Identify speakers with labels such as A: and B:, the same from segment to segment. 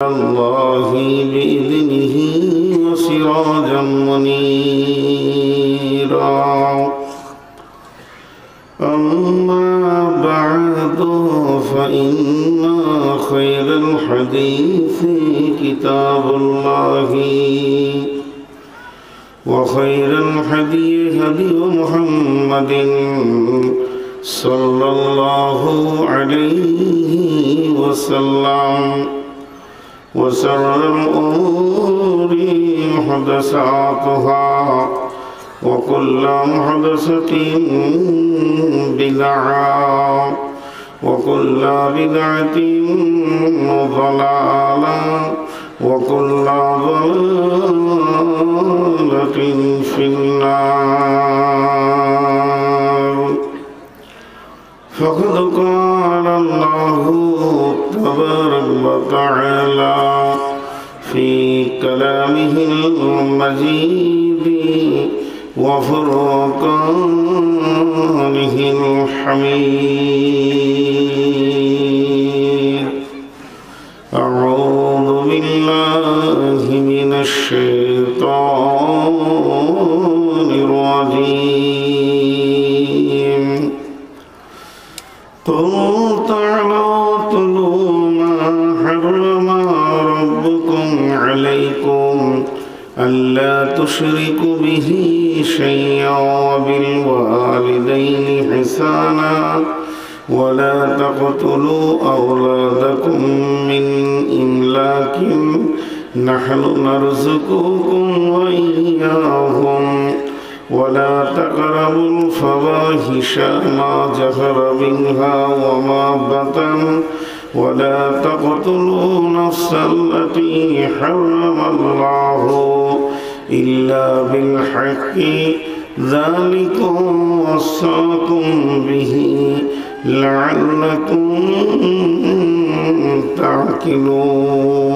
A: الله بإذنه وسراجا منيرا. أما بعد فإن خير الحديث كتاب الله وخير الهدي هدي محمد صلى الله عليه وسلم وشر الأمور محدثاتها وكل محدثة بدعة وكل بدعة ضلالة وكل ضلالة في النار. فقد قال الله تبارك وتعالى في كلامه المجيد وفرقانه الحميد. أعوذ بالله من الشيطان الرجيم. قل تعالوا اتلوا ما حرم ربكم عليكم ألا تشركوا به شيئا وبالوالدين إحسانا ولا تقتلوا أولادكم من إملاق نحن نرزقكم وإياهم ولا تقربوا الفواحش ما ظهر منها وما بطن ولا تقتلوا نفسا التي حرم الله إلا بالحق ذلكم وصاكم به لعلكم تعقلون.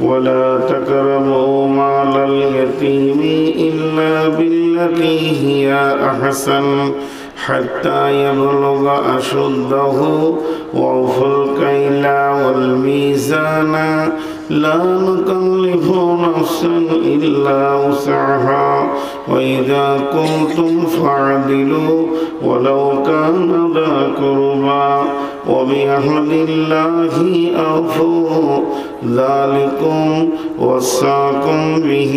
A: ولا تقربوا مال اليتيم إلا بالتي هي أحسن حتى يبلغ أشده وأوفوا الكيل والميزان لا نكلف نفسا إلا وسعها وإذا كنتم فاعدلوا ولو كان ذا قربى وبعهد الله أوفوا ذلكم وصاكم به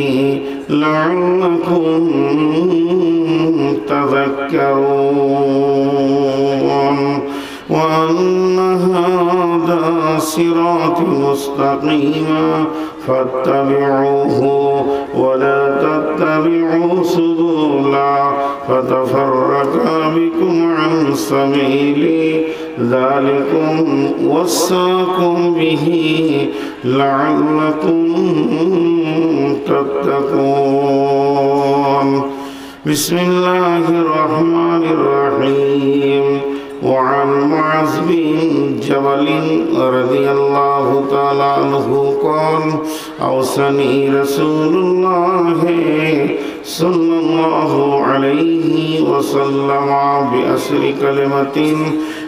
A: لعلكم تذكرون. وأن هذا صراطي مستقيما فاتبعوه ولا تتبعوا سبلا فتفرق بكم عن سبيله ذلكم وصاكم به لعلكم تتقون. بسم الله الرحمن الرحيم. وعن معاذ بن جبل رضي الله تعالى عنه قال أوصاني رسول الله صلى الله عليه وسلم بأسر كلمة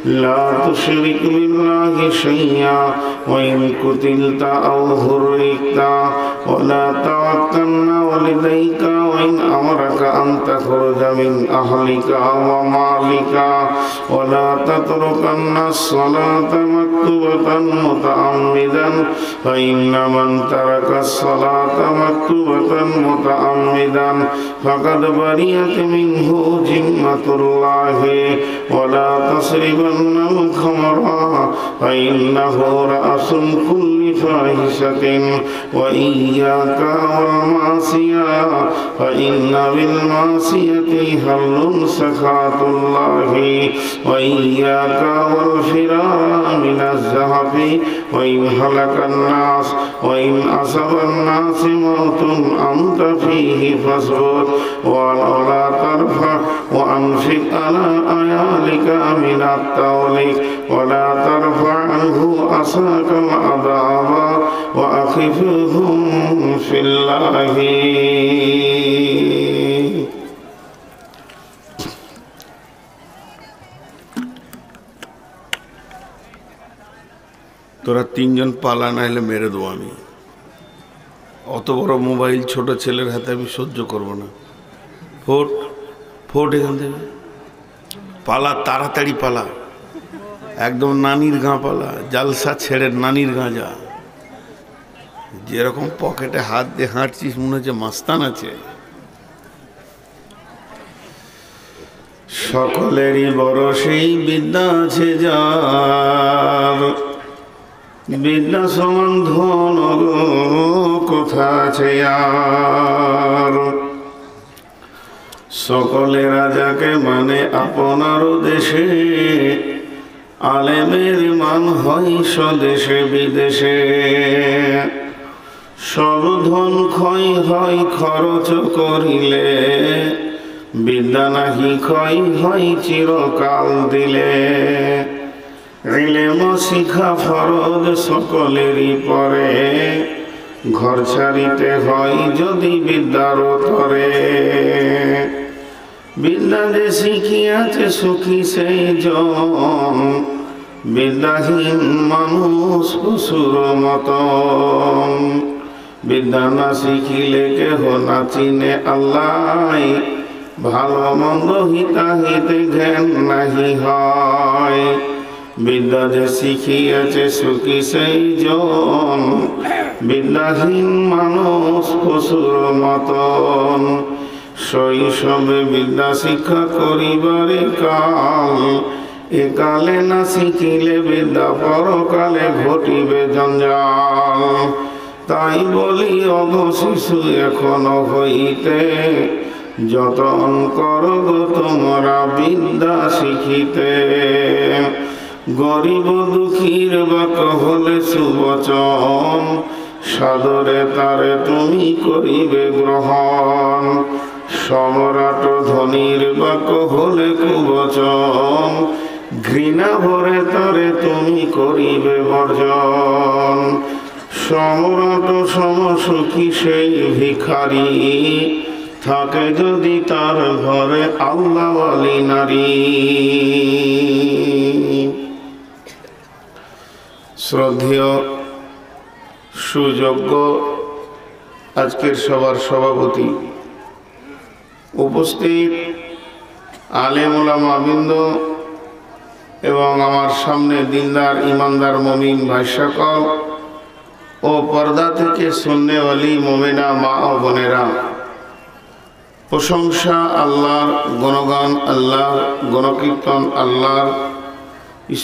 A: لا تشرك بالله شيئا وإن قتلت أو هرقت ولا تعقن والديك وإن أمرك أن تخرج من أهلك ومالك ولا تتركن الصلاة مكتوبة متعمدا فإن من ترك الصلاة مكتوبة متعمدا فقد برئت منه ذمة الله. ولا تشربن الخمر فإنه رأس كل فاحشة وإياك والمعصية فإن بالمعصية حل سخط الله وإياك والفرار من الزهف وإن هلك الناس وإن أصاب الناس موت أنت فيه فاصبر ولا ترفع وأنفق على عيالك من التوليك ولا ترفع عنه عصاك العذاب وأخفهم في الله. তোরা তিনজন পালা, না হলে মেরে দেবো আমি। অত বড় মোবাইল ছোট ছেলের হাতে আমি সহ্য করব না। ফোট ফোট এখান থেকে পালা, তাড়াতাড়ি পালা, একদম নানির গাঁ পালা, জালসা ছেড়ে নানির গাঁ যা। যেরকম পকেটে হাত দিয়ে হাঁটছিস মনে হচ্ছে মাস্তান আছে। সকলেরই বড় সেই বিদ্যা আছে যার, বিদ্যা সমান ধন কোথা আছে আর। সকলে রাজাকে মানে আপনার দেশে, আলেমের মান হয় স্বদেশে বিদেশে। সব ধন ক্ষয় হয় খরচ করিলে, বিদ্যা নাহি ক্ষয় হয় চিরকাল দিলে। ইলম শিখা ফরজ সকলেরই পরে, ঘর ছাড়িতে হয় যদি বিদ্যার তরে। বিদ্যা যে শিখিয়াছে সুখী সেই জন, বিদ্যাহীন মানুষ পশুর মতন। বিদ্যা না শিখিলে কেহ না চিনে আল্লাহ, ভালো মন্দ হিতাহিতে জ্ঞান নাহি হয়। বিদ্যা যে শিখিয়াছে সুখী সেই জন, বিদ্যাহীন মানুষ পশুর মতন। শৈশবে বিদ্যা শিক্ষা করিবারে কাল, একালে না শিখিলে বিদ্যা পরকালে ঘটিবে জঞ্জাল। তাই বলি অগ শিশু এখনো হইতে, যতন করগ তোমরা বিদ্যা শিখিতে। গরিব দুঃখীর বাক হলে সুবচন, সাদরে তারে তুমি করিবে গ্রহণ। সম্রাট ধনীর বাক হলে কুবচন, ঘৃণা ভরে তারে তুমি করিবে বর্জন। সম্রাট সমসুখী সেই ভিখারি, থাকে যদি তার ঘরে আল্লাহওয়ালি নারী। শ্রদ্ধেয় সুযোগ্য আজকের সবার সভাপতি, উপস্থিত আলেম ওলামা বৃন্দ এবং আমার সামনে দিনদার ইমানদার মুমিন ভাই সকল ও পর্দা থেকে সুন্নেওয়ালি মুমিনা মা ও বোনেরা, প্রশংসা আল্লাহর, গুণগান আল্লাহর, গুণকীর্তন আল্লাহর,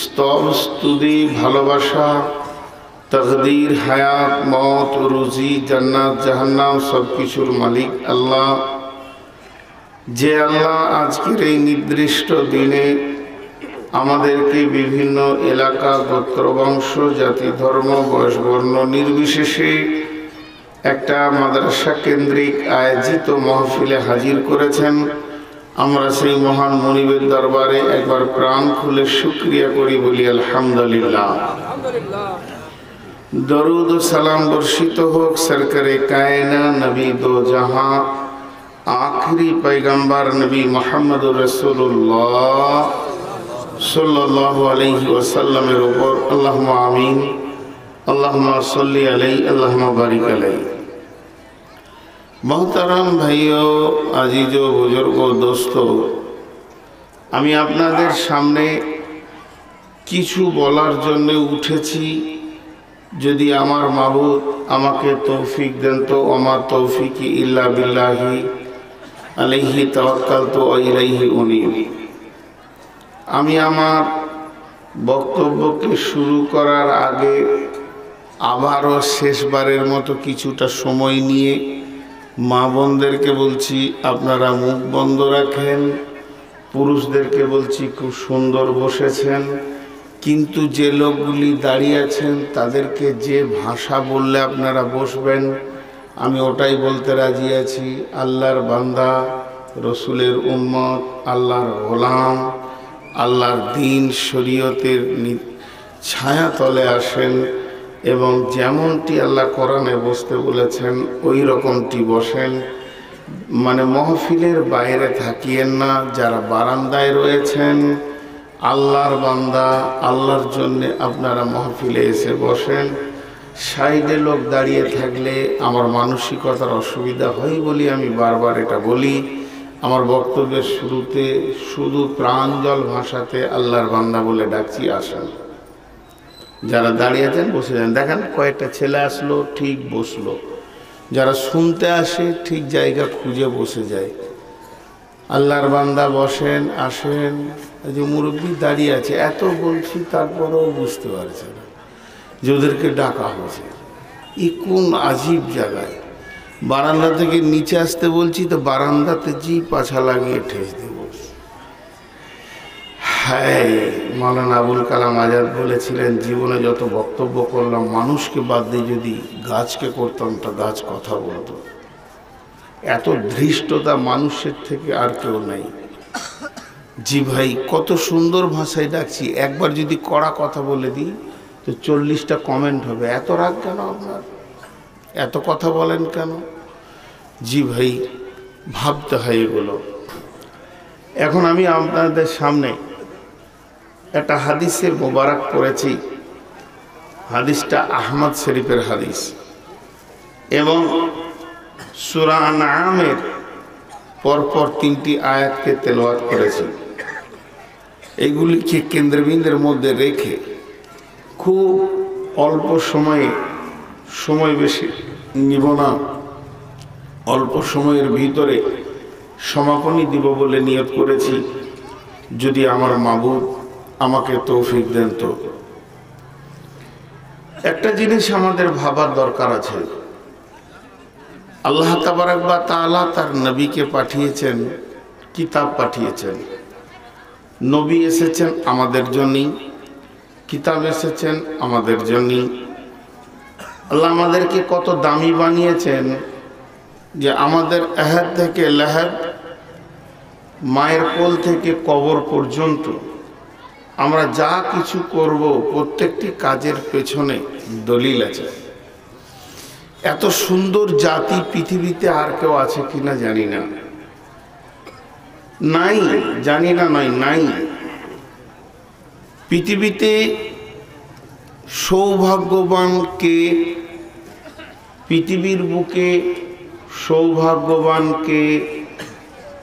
A: স্তব স্তুতি ভালোবাসা তকদির হায়াত মত রুজি জান্নাত জাহান্নাম সব কিছুর মালিক আল্লাহ। যে আল্লাহ আজকের এই নির্দিষ্ট দিনে আমাদেরকে বিভিন্ন এলাকা গোত্র বংশ জাতি ধর্ম বয়স বর্ণ নির্বিশেষে একটা মাদ্রাসা কেন্দ্রিক আয়োজিত মাহফিলে হাজির করেছেন, আমরা সেই মহান মুনিবের দরবারে একবার প্রাণ খুলে শুকরিয়া করি, বলি আলহামদুলিল্লাহ। দরুদ ও সালাম বর্ষিত হোক সরকারে কায়না নবী দো জাহাं आखिरी पैगंबर नबी मोहम्मद रसूलुल्लाह सल्लल्लाहु अलैहि वसल्लम एर ऊपर। अल्लाहुम्मा आमीन, अल्लाहुम्मा सल्ली अलैहि, अल्लाहुम्मा बारिक अलैहि। मोहतरम भाइयों, आजीजो बुजुर्गो दोस्तो, আমি আপনাদের সামনে কিছু বলার জন্য উঠেছি। যদি আমার মাবুদ আমাকে তৌফিক দেন তো আমার তৌফিকি ইল্লা বিল্লাহি আলাইহি তাওয়াক্কালতু ওয়া ইলাইহি উনীব। আমি আমার বক্তব্যকে শুরু করার আগে আবারও শেষবারের মতো কিছুটা সময় নিয়ে মা বোনদেরকে বলছি আপনারা মুখ বন্ধ রাখেন। পুরুষদেরকে বলছি খুব সুন্দর বসেছেন, কিন্তু যে লোকগুলি দাঁড়িয়ে আছেন তাদেরকে যে ভাষা বললে আপনারা বসবেন আমি ওটাই বলতে রাজি আছি। আল্লাহর বান্দা, রসুলের উম্মত, আল্লাহর গোলাম, আল্লাহর দিন শরীয়তের ছায়া তলে আসেন এবং যেমনটি আল্লাহ কোরআনে বসতে বলেছেন ওই রকমটি বসেন। মানে মহফিলের বাইরে থাকিয়েন না। যারা বারান্দায় রয়েছেন আল্লাহর বান্দা, আল্লাহর জন্য আপনারা মাহফিলে এসে বসেন। সাইডে লোক দাঁড়িয়ে থাকলে আমার মানসিকতার অসুবিধা হয় বলি আমি বারবার এটা বলি। আমার বক্তব্যের শুরুতে শুধু প্রাঞ্জল ভাষাতে আল্লাহর বান্দা বলে ডাকছি, আসেন। যারা দাঁড়িয়ে আছেন বসে যান। দেখেন কয়েকটা ছেলে আসলো, ঠিক বসলো। যারা শুনতে আসে ঠিক জায়গা খুঁজে বসে যায়। আল্লাহর বান্দা বসেন, আসেন। যে মুরব্বী দাঁড়িয়ে আছে, এত বলছি তারপরেও বুঝতে পারছে না যে ওদেরকে ডাকা হয়েছে। কোন আজীব জায়গায়। বারান্দা থেকে নিচে আসতে বলছি তো বারান্দাতে জি পাছা লাগিয়ে ঠেস দিয়ে বলছি। হ্যাঁ, মাওলানা আবুল কালাম আজাদ বলেছিলেন, জীবনে যত বক্তব্য করলাম মানুষকে বাদ দিয়ে যদি গাছকে করতাম তা গাছ কথা বলতো। এত ধৃষ্টতা মানুষের থেকে আর কেউ নাই। জি ভাই, কত সুন্দর ভাষায় ডাকছি। একবার যদি কড়া কথা বলে দিই তো 40টা কমেন্ট হবে। এত রাগ কেন আপনার? এত কথা বলেন কেন? জি ভাই, ভাবতে হয় এগুলো। এখন আমি আপনাদের সামনে একটা হাদিসের মোবারক পড়েছি। হাদিসটা আহমদ শরীফের হাদিস এবং সূরা আনআমের পরপর 3টি আয়াতকে তেলাওয়াত করেছি। এগুলিকে কেন্দ্রবিন্দুর মধ্যে রেখে খুব অল্প সময় বেশি নিব না, অল্প সময়ের ভিতরে সমাপনী দিব বলে নিয়ত করেছি, যদি আমার মাবুদ আমাকে তৌফিক দেন। তো একটা জিনিস আমাদের ভাবার দরকার আছে। আল্লাহ তাবারাক ওয়া তাআলা তার নবীকে পাঠিয়েছেন, কিতাব পাঠিয়েছেন। নবী এসেছেন আমাদের জন্যই, কিতাব এসেছেন আমাদের জন্যই। আল্লাহ আমাদেরকে কত দামি বানিয়েছেন যে আমাদের আহাদ থেকে লাহাদ, মায়ের কোল থেকে কবর পর্যন্ত আমরা যা কিছু করব প্রত্যেকটি কাজের পেছনে দলিল আছে। এত সুন্দর জাতি পৃথিবীতে আর কেউ আছে কিনা জানি না, নাই, জানি না নয়, নাই। পৃথিবীতে সৌভাগ্যবান কে? পৃথিবীর বুকে সৌভাগ্যবান কে?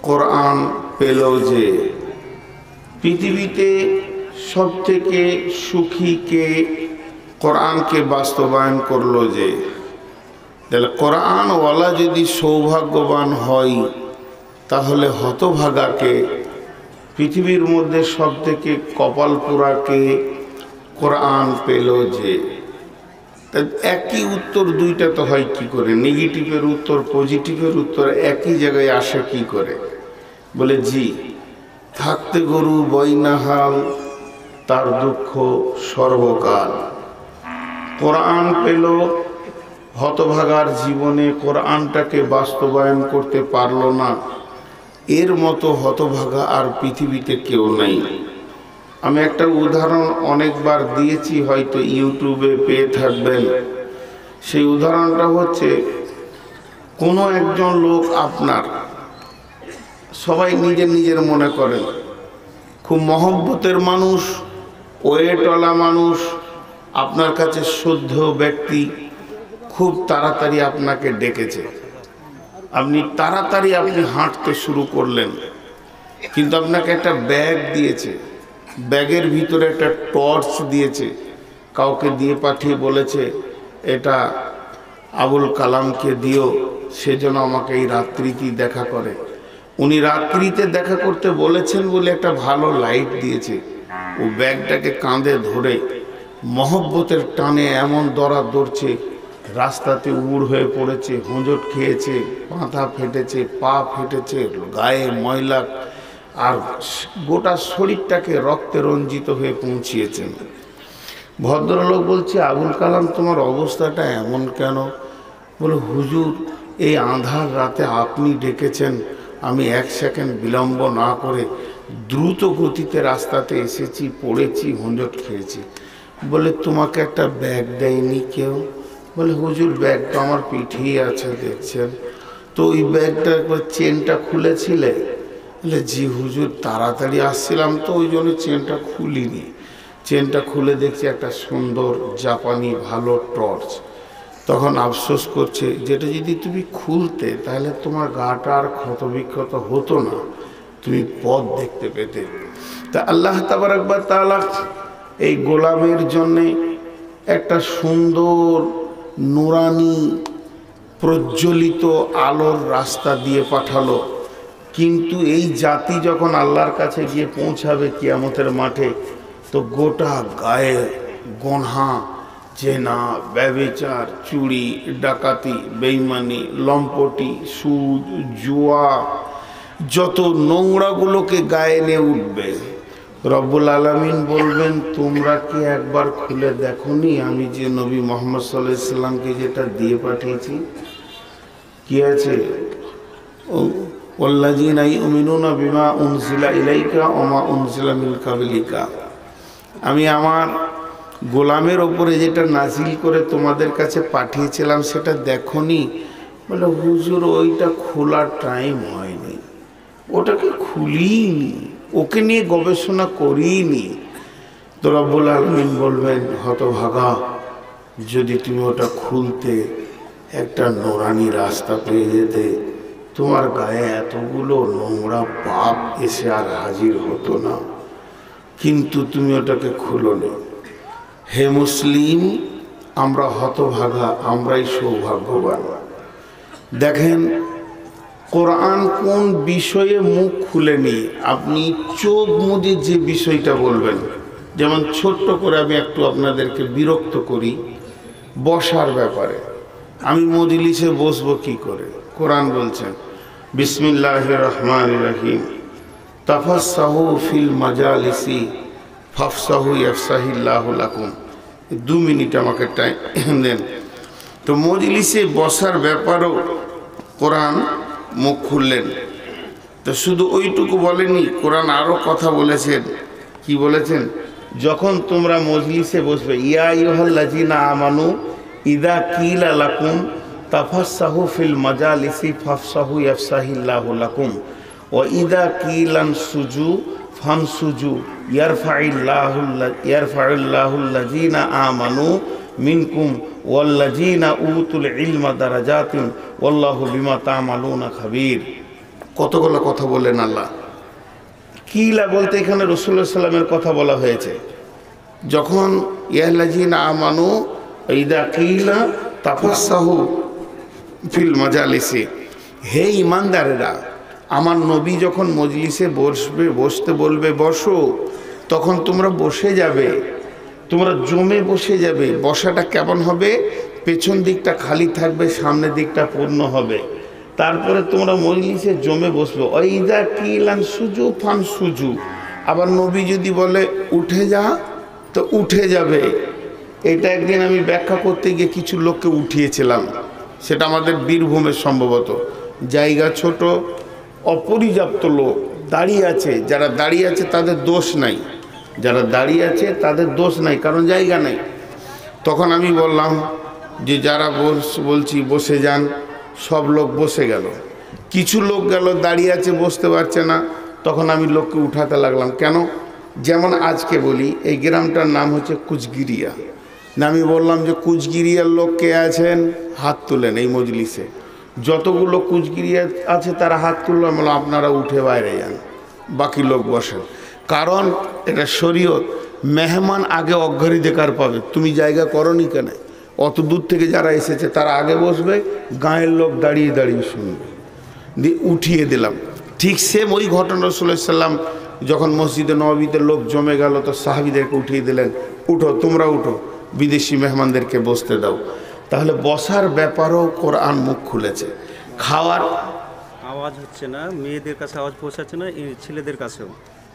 A: কোরআন পেল যে। পৃথিবীতে সব থেকে সুখী কে? কোরআনকে বাস্তবায়ন করলো যে। তাহলে কোরআনওয়ালা যদি সৌভাগ্যবান হয় তাহলে হতভাগাকে? পৃথিবীর মধ্যে সব থেকে কপাল পোড়াকে? কোরআন পেল যে। একই উত্তর দুইটা তো হয় কি করে? নেগেটিভের উত্তর পজিটিভের উত্তর একই জায়গায় আসে কি করে? বলে জি, থাকতে গরু বইনাহাল, তার দুঃখ সর্বকাল। কোরআন পেল, হতভাগার জীবনে কোরআনটাকে বাস্তবায়ন করতে পারলো না, এর মতো হতভাগা আর পৃথিবীতে কেউ নাই। আমি একটা উদাহরণ অনেকবার দিয়েছি, হয়তো ইউটিউবে পেয়ে থাকবেন। সেই উদাহরণটা হচ্ছে, কোনো একজন লোক, আপনার সবাই নিজের নিজের মনে করেন খুব মহব্বতের মানুষ, ওয়েটওয়ালা মানুষ, আপনার কাছে শ্রদ্ধেয় ব্যক্তি, খুব তাড়াতাড়ি আপনাকে ডেকেছে। আপনি তাড়াতাড়ি হাঁটতে শুরু করলেন, কিন্তু আপনাকে একটা ব্যাগ দিয়েছে, ব্যাগের ভিতরে একটা টর্চ দিয়েছে, কাউকে দিয়ে পাঠিয়ে বলেছে এটা আবুল কালামকে দিও, সেজন্য আমাকে এই রাত্রিতেই দেখা করে। উনি রাত্রিতে দেখা করতে বলেছেন বলে একটা ভালো লাইট দিয়েছে। ও ব্যাগটাকে কাঁধে ধরে মহব্বতের টানে এমন দড়া দৌড়ছে, রাস্তাতে উড় হয়ে পড়েছে, হোঁচট খেয়েছে, মাথা ফেটেছে, পা ফেটেছে, গায়ে ময়লা, আর গোটা শরীরটাকে রক্তে রঞ্জিত হয়ে পৌঁছিয়েছেন। ভদ্রলোক বলছে, আবুল কালাম তোমার অবস্থাটা এমন কেন? বলে, হুজুর এই আঁধার রাতে আপনি ডেকেছেন, আমি 1 সেকেন্ড বিলম্ব না করে দ্রুত গতিতে রাস্তাতে এসেছি, পড়েছি, হোঁচট খেয়েছি। বলে, তোমাকে একটা ব্যাগ দেয়নি কেউ? বলে, হুজুর ব্যাগটা আমার পিঠেই আছে দেখছেন তো। ওই ব্যাগটা একবার চেনটা খুলেছিলে? বলে জি হুজুর, তাড়াতাড়ি আসছিলাম তো ওই জন্য চেনটা খুলিনি। চেনটা খুলে দেখছি একটা সুন্দর জাপানি ভালো টর্চ। তখন আফসোস করছে, যেটা যদি তুমি খুলতে তাহলে তোমার গাটা আর ক্ষতবিক্ষত হতো না, তুমি পথ দেখতে পেতে। তা আল্লাহ তাবারক ওয়া তাআলা এই গোলামের জন্যে একটা সুন্দর নুরানি প্রজ্বলিত আলোর রাস্তা দিয়ে পাঠালো। কিন্তু এই জাতি যখন আল্লাহর কাছে গিয়ে পৌঁছাবে কিয়ামতের মাঠে, তো গোটা গায়ে গনহা, জেনা, ব্যভিচার, চুরি, ডাকাতি, বেঈমানি, লম্পটি, সুদ, জুয়া, যত নোংরাগুলোকে গায়ে নিয়ে উঠবে। রব্বুল আলামিন বলবেন, তোমরা কি একবার খুলে দেখোনি আমি যে নবী মুহাম্মদ সাল্লাল্লাহু আলাইহি সাল্লামকে যেটা দিয়ে পাঠিয়েছি? কি আছে? ওয়াল্লাযীনা ইউমিনুনা বিমা উনজিলা ইলাইকা ওয়া মা উনজিলা মিন কাবলিকা। আমি আমার গোলামের ওপরে যেটা নাজিল করে তোমাদের কাছে পাঠিয়েছিলাম সেটা দেখোনি? বলে হুজুর, ওইটা খোলার টাইম হয়নি, ওটাকে খুলিনি, ওকে নিয়ে গবেষণা করিনি। তো রব্বুল আলামিন বলবেন, হতভাগা, যদি তুমি ওটা খুলতে একটা নোরানি রাস্তা পেয়ে যেতে, তোমার গায়ে এতগুলো নোংরা পাপ এসে আর হাজির হতো না, কিন্তু তুমি ওটাকে খুলোনি। হে মুসলিম, আমরা হতভাগা, আমরাই সৌভাগ্যবান। দেখেন কোরআন কোন বিষয়ে মুখ খুলেনি। আপনি চোখ মুজে যে বিষয়টা বলবেন, যেমন ছোট্ট করে আমি একটু আপনাদেরকে বিরক্ত করি বসার ব্যাপারে। আমি মজলিসে বসবো কি করে? কোরআন বলছেন বিসমিল্লাহির রহমানির রহিম, তাফাসসাহু ফিল মাজালিসি ফাফসাহু ইয়াফসাহিল্লাহু লাকুম। 2 মিনিট আমাকে টাইম দেন। তো মজলিসে বসার ব্যাপারও কোরআন মুখ খুললেন। তো শুধু ওইটুকু বলেনি, কোরআন আরও কথা বলেছেন। কি বলেছেন? যখন তোমরা মজলিসে বসবে, ইয়া আইয়ুহাল্লাযীনা আমানু ইযা কিলা লাকুম তাফাসসাহু ফিল মাজালিসি ফাফসাহু ইয়াফসাহিল্লাহু লাকুম ওয়া ইযা কিলান সুজু ফানসুজু ইয়ারফাউল্লাহুল্লাযীনা আমানু মিনকুম ওয়াল্লাযীনা উতুল ইলমা দারাজাতিন ওয়াল্লাহু বিমা তা'মালুনা খাবীর। কতগুলো কথা বলেন আল্লাহ। কিলা বলতে এখানে রাসূলুল্লাহ সাল্লাল্লাহু আলাইহি ওয়াসাল্লামের কথা বলা হয়েছে। যখন ইয়াল্লাযীনা আমানু ইযা কিলা তাফাসসাহু ফিল মাজালিসি, হে ঈমানদারেরা, আমার নবী যখন মজলিসে বসতে বলবে বসো, তখন তোমরা বসে যাবে, তোমরা জমে বসে যাবে। বসাটা কেমন হবে? পেছন দিকটা খালি থাকবে, সামনের দিকটা পূর্ণ হবে। তারপরে তোমরা মজলিসে জমে বসবে। ওইদা কিলান সুজু ফান সুজু, আবার নবী যদি বলে উঠে যা, তো উঠে যাবে। এটা একদিন আমি ব্যাখ্যা করতে গিয়ে কিছু লোককে উঠিয়েছিলাম। সেটা আমাদের বীরভূমের সম্ভবত। জায়গা ছোট, অপর্যাপ্ত লোক দাঁড়িয়ে আছে। যারা দাঁড়িয়ে আছে তাদের দোষ নাই, যারা দাঁড়িয়ে আছে তাদের দোষ নাই, কারণ জায়গা নেই। তখন আমি বললাম যে যারা বলছি বসে যান, সব লোক বসে গেল। কিছু লোক গেল দাঁড়িয়ে আছে, বসতে পারছে না। তখন আমি লোককে উঠাতে লাগলাম। কেন? যেমন আজকে বলি, এই গ্রামটার নাম হচ্ছে কুচগিরিয়া। না, আমি বললাম যে কুচগিরিয়ার লোক কে আছেন, হাত তুলেন এই মজলিসে। যতগুলো কুচগিরিয়া আছে তারা হাত তুললাম, বললাম আপনারা উঠে বাইরে যান, বাকি লোক বসেন। কারণ এটা শরীয়ত। মেহমান আগে অগ্রাধিকার পাবে। তুমি জায়গা করনি কেন? অত দূর থেকে যারা এসেছে তারা আগে বসবে, গাঁয়ের লোক দাঁড়িয়ে দাঁড়িয়ে শুনবে। দিয়ে উঠিয়ে দিলাম। ঠিক সেম ওই ঘটনা রাসূলুল্লাহ সাল্লাল্লাহু আলাইহি ওয়াসাল্লাম যখন মসজিদে নববীতে লোক জমে গেল, তো সাহাবীদেরকে উঠিয়ে দিলেন, উঠো, তোমরা উঠো, বিদেশি মেহমানদেরকে বসতে দাও। তাহলে বসার ব্যাপারও কোরআন মুখ খুলেছে। খাওয়ার
B: আওয়াজ হচ্ছে না, মেয়েদের কাছে আওয়াজ পৌঁছাচ্ছে না, ছেলেদের কাছেও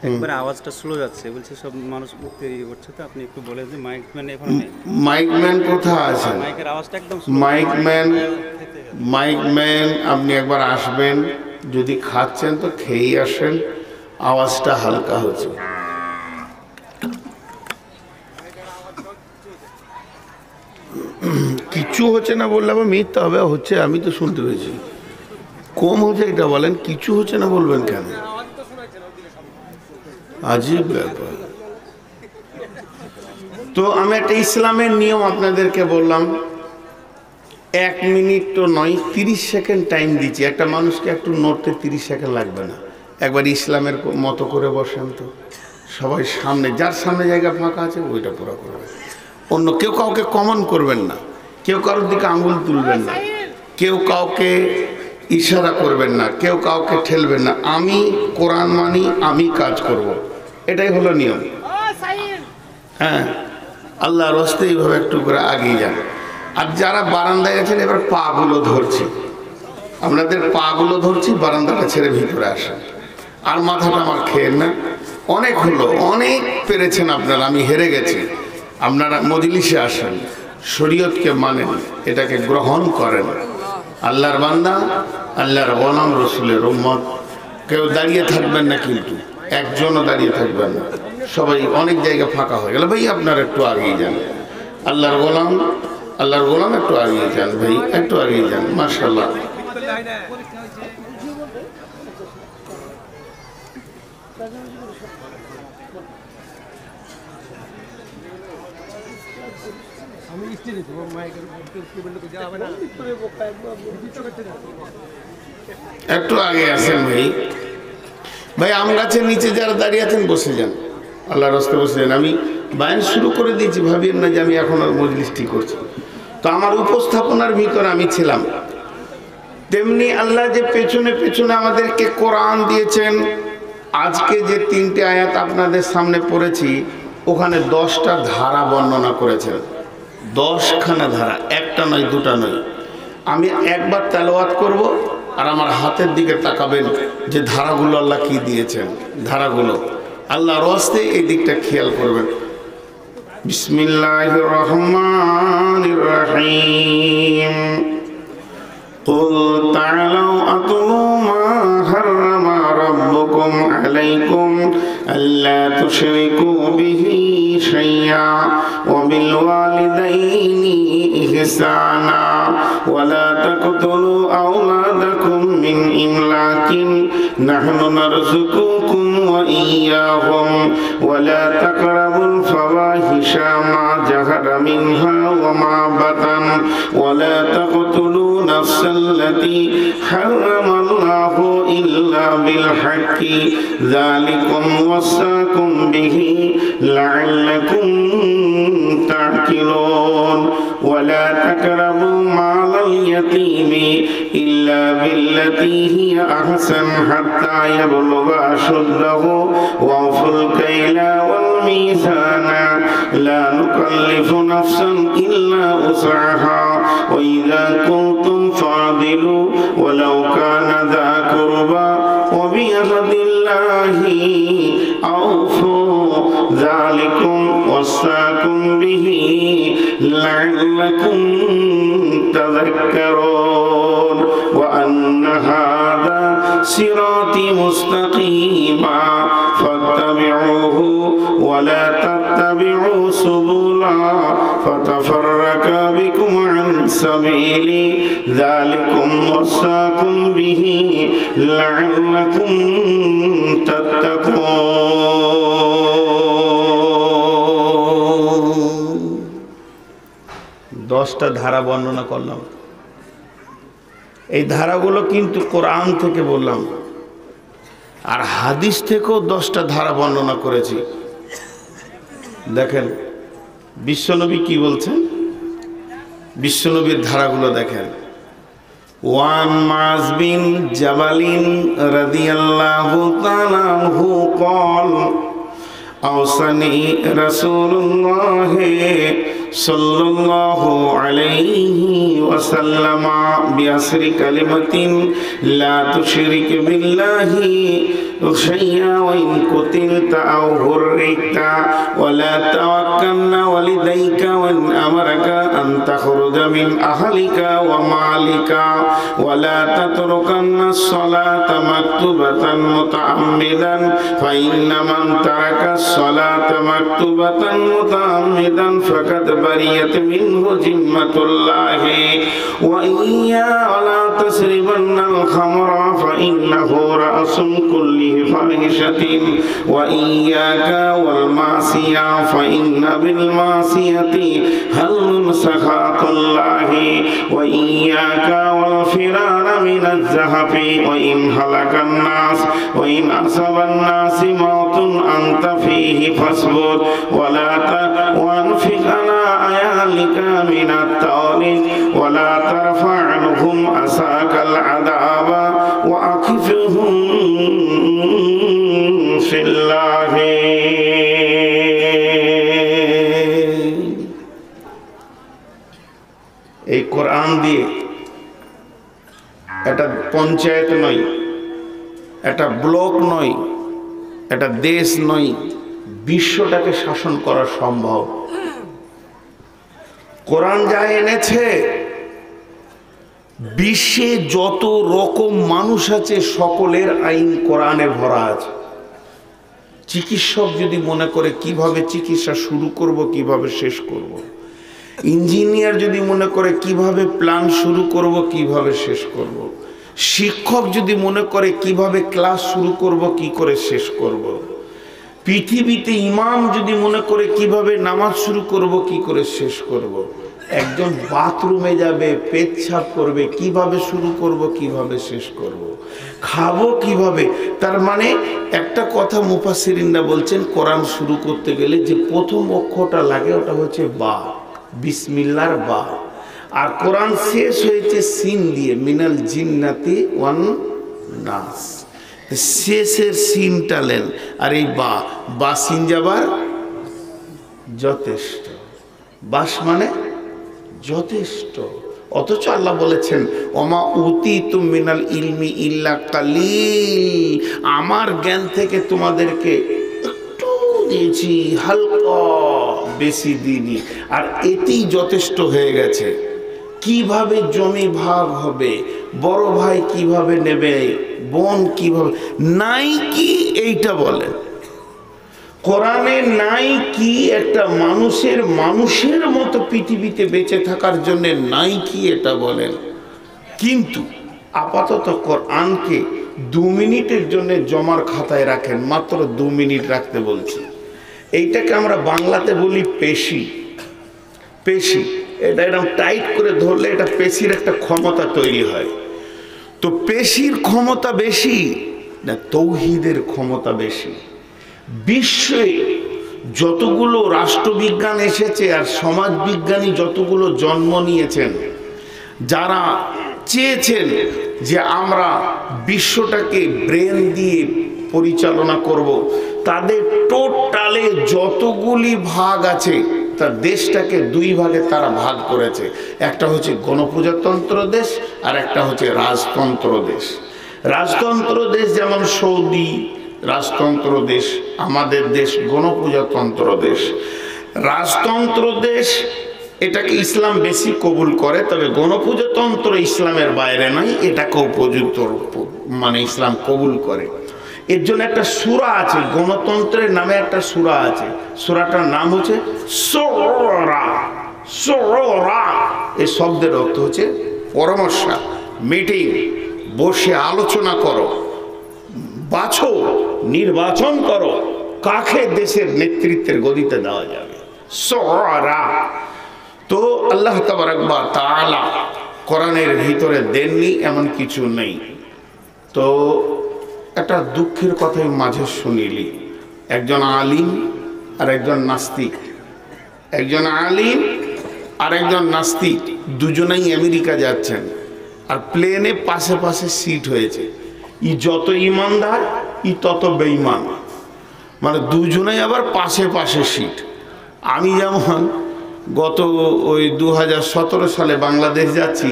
B: একবারে আওয়াজটা স্লো যাচ্ছে। বলছে সব মানুষ উঠতে করছে। তো আপনি একটু বলেন যে মাইকম্যান এখানে নেই।
A: মাইকম্যান কোথায় আছেন?
B: মাইকের আওয়াজটা একদম
A: মাইকম্যান আপনি একবার আসবেন, যদি খাচ্ছেন তো খেয়েই আসেন, আওয়াজটা হালকা হচ্ছে। কিছু হচ্ছে না বললে আবার মিথ্যা হবে। হচ্ছে, আমি তো শুনতে পেয়েছি। কম হচ্ছে এটা বলেন, কিছু হচ্ছে না বলবেন কেন? আজীব ব্যাপার। তো আমি একটা ইসলামের নিয়ম আপনাদেরকে বললাম, 1 মিনিট তো নয়, 30 সেকেন্ড টাইম দিচ্ছি। একটা মানুষকে একটু নড়তে 30 সেকেন্ড লাগবে না। একবার ইসলামের মতো করে বসেন তো, সবাই সামনে, যার সামনে জায়গা ফাঁকা আছে ওইটা পুরো করবেন। অন্য কেউ কাউকে কমন করবেন না, কেউ কারোর দিকে আঙুল তুলবেন না, কেউ কাউকে ইশারা করবেন না, কেউ কাউকে ঠেলবেন না। আমি কোরআন মানি, আমি কাজ করব, এটাই হলো নিয়ম। হ্যাঁ, আল্লাহর রাস্তায় এইভাবে একটু করে আগিয়ে যান। আর যারা বারান্দায় আছেন, এবার পা গুলো ধরছি, আপনাদের পা গুলো ধরছি, বারান্দাটা ছেড়ে ভিতরে আসেন। আর মাথাটা আমার খেয়েন না, অনেক হলো, অনেক পেরেছেন আপনারা, আমি হেরে গেছি। আপনারা মজলিসে আসেন, শরীয়তকে মানেন, এটাকে গ্রহণ করেন। আল্লাহর বান্দা, আল্লাহর গোলাম, রসুলের উম্মত। কেউ দাঁড়িয়ে থাকবেন না, কিন্তু একজনও দাঁড়িয়ে থাকবেন না, সবাই, অনেক জায়গা ফাঁকা হয়ে গেল। ভাই আপনারা একটু আগিয়ে যান, আল্লাহর গোলাম, আল্লাহর গোলাম একটু আগিয়ে যান, ভাই একটু আগিয়ে যান। মাশাআল্লাহ। একটু আগে আসেন ভাই। ভাই আম গাছের নিচে যারা দাঁড়িয়ে আছেন বসে যান, আল্লাহর রাস্তায় বসে যান। আমি বায়ান শুরু করে দিয়েছি, ভাবিয়েন না যে আমি এখন আর মজলিসটি করছি। তো আমার উপস্থাপনার ভিতরে আমি ছিলাম। তেমনি আল্লাহ যে পেছনে পেছনে আমাদেরকে কোরআন দিয়েছেন। আজকে যে 3টে আয়াত আপনাদের সামনে পড়েছি, ওখানে 10টা ধারা বর্ণনা করেছেন। 10খানা ধারা, একটা নয়, দুটা নয়। আমি একবার তেলাওয়াত করব, আর আমার হাতের দিকে তাকাবেন যে ধারাগুলো আল্লাহ কি দিয়েছেন। ধারাগুলো আল্লাহর রাস্তে, এই দিকটা খেয়াল করবেন। বিসমিল্লাহির রহমানির রহিম। قل تعالوا أتلوا ما حرم ربكم عليكم ألا تشركوا به شيئا وبالوالدين إحسانا ولا تقتلوا أولادكم من إملاق نحن نرزقكم وإياهم ولا تقربوا الفواحش ما ظهر منها وما بطن ولا تقتلوا نفسا التي حرم الله إلا بالحق ذلكم وصاكم به لعلكم تعقلون ولا تقربوا مال اليتيم إلا بالتي هي أحسن حتى يبلغ أشده وأوفوا الكيل والميزان لا نكلف نفسا إلا وسعها وإذا كنتم فاعدلوا ولو كان ذا قربى وبعهد الله أوفوا ذلكم وصاكم به لعلكم تذكرون وأن هذا صراطي مستقيما فاتبعوه ولا تتبعوا سبلا فتفرق بكم عن سبيلي ذلكم وصاكم به لعلكم تتقون। 10টা ধারা বর্ণনা করলাম। এই ধারাগুলো কিন্তু কোরআন থেকে বললাম, আর হাদিস থেকেও 10টা ধারা বর্ণনা করেছি। দেখেন বিশ্বনবী কি বলছেন, বিশ্বনবীর ধারাগুলো দেখেন। ওয়ান মাজ বিন জাবালিন রাদিয়াল্লাহু তাআলা আনহু قال أوصاني رسول الله صلى الله عليه وسلم بعشر كلمات لا تشرك بالله شيئا وإن قتلت أو هرقت ولا توكلن والديك وإن أمرك أن تخرج من أهلك ومالك ولا تتركن الصلاة مكتوبة متعمدا فإن من ترك الصلاة مكتوبة متعمدا فقد بريت منه ذمة الله وإياك ولا تشربن الخمر فإنه رأس كل فاحشة وإياك والمعصية فإن بالمعصية هل سخط الله وإياك والفرار من الزحف وإن هلك الناس وإن أصاب الناس موت أنت فيه فاصبر وأنفق على عيالك من التعليم ولا ترفع عنهم عصاك العذاب وأكفهم في الله এই কোরআন দিয়ে এটা পঞ্চায়েত নয়, এটা ব্লক নয়, এটা দেশ নয়, বিশ্বটাকে শাসন করা সম্ভব। কোরআন যা এনেছে, বিশ্বে যত রকম মানুষ আছে সকলের আইন কোরআনে ভরা আছে। চিকিৎসক যদি মনে করে কিভাবে চিকিৎসা শুরু করব, কিভাবে শেষ করব, ইঞ্জিনিয়ার যদি মনে করে কিভাবে প্ল্যান শুরু করব, কিভাবে শেষ করব, শিক্ষক যদি মনে করে কিভাবে ক্লাস শুরু করব, কি করে শেষ করব, পৃথিবীতে ইমাম যদি মনে করে কিভাবে নামাজ শুরু করব, কি করে শেষ করব, একজন বাথরুমে যাবে, পেচ্ছাপ করবে, কিভাবে শুরু করব, কিভাবে শেষ করব, খাবো কিভাবে। তার মানে একটা কথা মুফাসসিরিনরা বলছেন, কোরআন শুরু করতে গেলে যে প্রথম অক্ষরটা লাগে ওটা হচ্ছে বা, বিসমিল্লাহর বা। আর কোরআন শেষ হয়েছে সিন দিয়ে, মিনাল জিন্নাতি ওয়ান নাস, শেষের সিন টালেন। আর এই বা সিন যাবার যথেষ্ট, বাস মানে যথেষ্ট। অথচ আল্লাহ বলেছেন ওমা উতিতুম মিনাল ইলমি ইল্লা কালিল, আমার জ্ঞান থেকে তোমাদেরকে একটু দিয়েছি, হালকা, বেশি দিইনি। আর এতেই যথেষ্ট হয়ে গেছে। কিভাবে জমি ভাগ হবে, বড় ভাই কিভাবে নেবে, বোন কিভাবে, নাই কি এইটা বলেন কোরআনে, নাই কি একটা মানুষের মতো পৃথিবীতে বেঁচে থাকার জন্য নাই কি এটা বলেন। কিন্তু আপাতত কোরআনকে 2 মিনিটের জন্য জমার খাতায় রাখেন, মাত্র 2 মিনিট রাখতে বলছি। এইটাকে আমরা বাংলাতে বলি পেশি। পেশি এটা এরকম টাইট করে ধরলে এটা পেশির একটা ক্ষমতা তৈরি হয়। তো পেশির ক্ষমতা বেশি না তৌহিদের ক্ষমতা বেশি। বিশ্বে যতগুলো রাষ্ট্রবিজ্ঞান এসেছে আর সমাজবিজ্ঞানী যতগুলো জন্ম নিয়েছেন, যারা চেয়েছেন যে আমরা বিশ্বটাকে ব্রেন দিয়ে পরিচালনা করব, তাদের টোটালে যতগুলি ভাগ আছে তার দেশটাকে 2 ভাগে তারা ভাগ করেছে। একটা হচ্ছে গণপ্রজাতন্ত্র দেশ আর একটা হচ্ছে রাজতন্ত্র দেশ। রাজতন্ত্র দেশ যেমন সৌদি রাজতন্ত্র দেশ, আমাদের দেশ গণপ্রজাতন্ত্র দেশ। রাজতন্ত্র দেশ এটাকে ইসলাম বেশি কবুল করে, তবে গণপ্রজাতন্ত্র ইসলামের বাইরে নয়, এটাকেও উপযুক্ত মানে ইসলাম কবুল করে। এর জন্য একটা সূরা আছে, গণতন্ত্রের নামে একটা সূরা আছে। সূরাটার নাম হচ্ছে সূরা। সূরা এই শব্দের অর্থ হচ্ছে পরামর্শ, মিটিং, বসে আলোচনা করো, বাছো, নির্বাচন করো কাকে দেশের নেতৃত্বের গদিতে দেওয়া যাবে। সূরা। তো আল্লাহ তাবারক ওয়া তাআলা কোরআনের ভিতরে দেননি এমন কিছু নেই। তো একটা দুঃখের কথাই মাঝে শুনিলি, একজন আলিম আর একজন নাস্তিক, একজন আলিম আর একজন নাস্তিক দুজনেই আমেরিকা যাচ্ছেন, আর প্লেনে পাশে পাশে সিট হয়েছে। ই যত ইমানদার ই তত বেঈমান, মানে দুজনেই আবার পাশে পাশে সিট। আমি যেমন গত ওই 2017 সালে বাংলাদেশ যাচ্ছি,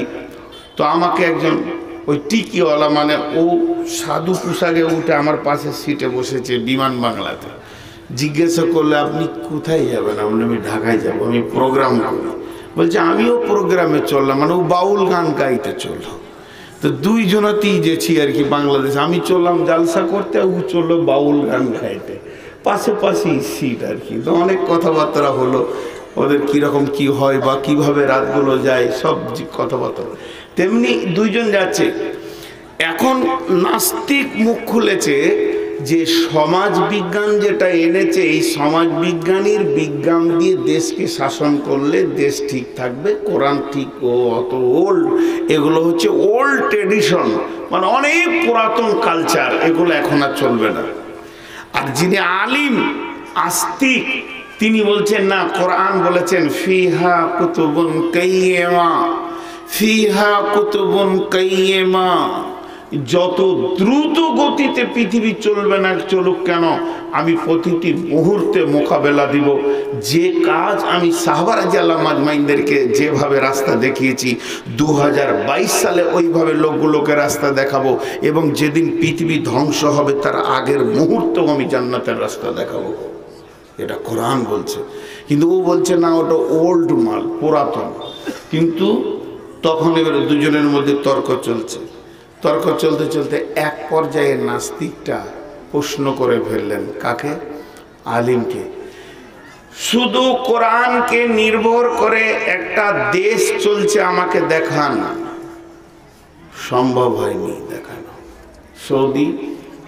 A: তো আমাকে একজন ওই টিকিওয়ালা, মানে ও সাধু পোশাকে উঠে আমার পাশে সিটে বসেছে বিমান বাংলাতে। জিজ্ঞাসা করলে আপনি কোথায় যাবেন? আমি ঢাকায় যাবো, আমি প্রোগ্রাম করি। বলছে আমিও প্রোগ্রামে চললাম, মানে ও বাউল গান গাইতে চললো। তো দুইজনাতেই যেছি আর কি বাংলাদেশ। আমি চললাম জালসা করতে, ও চললো বাউল গান গাইতে, পাশে পাশেই সিট আর কি। তো অনেক কথাবার্তা হলো, ওদের কীরকম কি হয় বা কিভাবে রাতগুলো যায় সব কথাবার্তা। তেমনি দুইজন যাচ্ছে। এখন নাস্তিক মুখ খুলেছে যে সমাজ বিজ্ঞান যেটা এনেছে, এই সমাজ বিজ্ঞানীর বিজ্ঞান দিয়ে দেশকে শাসন করলে দেশ ঠিক থাকবে, কোরআন ঠিক ও অত ওল্ড, এগুলো হচ্ছে ওল্ড ট্রেডিশন, মানে অনেক পুরাতন কালচার, এগুলো এখন আর চলবে না। আর যিনি আলিম আস্তিক তিনি বলছেন না, কোরআন বলেছেন ফিহা কুতুবুন কাইয়্যিমা, ফিহা কুতুবুন কাইয়্যিমা। যত দ্রুত গতিতে পৃথিবী চলবে না চলুক কেন, আমি প্রতিটি মুহূর্তে মোকাবেলা দিব। যে কাজ আমি সাহাবা রাদিয়াল্লাহু আজমাইনদেরকে যেভাবে রাস্তা দেখিয়েছি, 2022 সালে ওইভাবে লোকগুলোকে রাস্তা দেখাবো, এবং যেদিন পৃথিবী ধ্বংস হবে তার আগের মুহূর্তেও আমি জান্নাতের রাস্তা দেখাবো। এটা কোরআন বলছে। কিন্তু ও বলছে না, ওটা ওল্ড মাল, পুরাতন। কিন্তু তখন এবারে দুজনের মধ্যে তর্ক চলছে। তর্ক চলতে চলতে এক পর্যায়ে নাস্তিকটা প্রশ্ন করে ফেললেন, কাকে? আলিমকে। শুধু কোরআনকে নির্ভর করে একটা দেশ চলছে, আমাকে দেখান। সম্ভব হয়নি দেখানো। সৌদি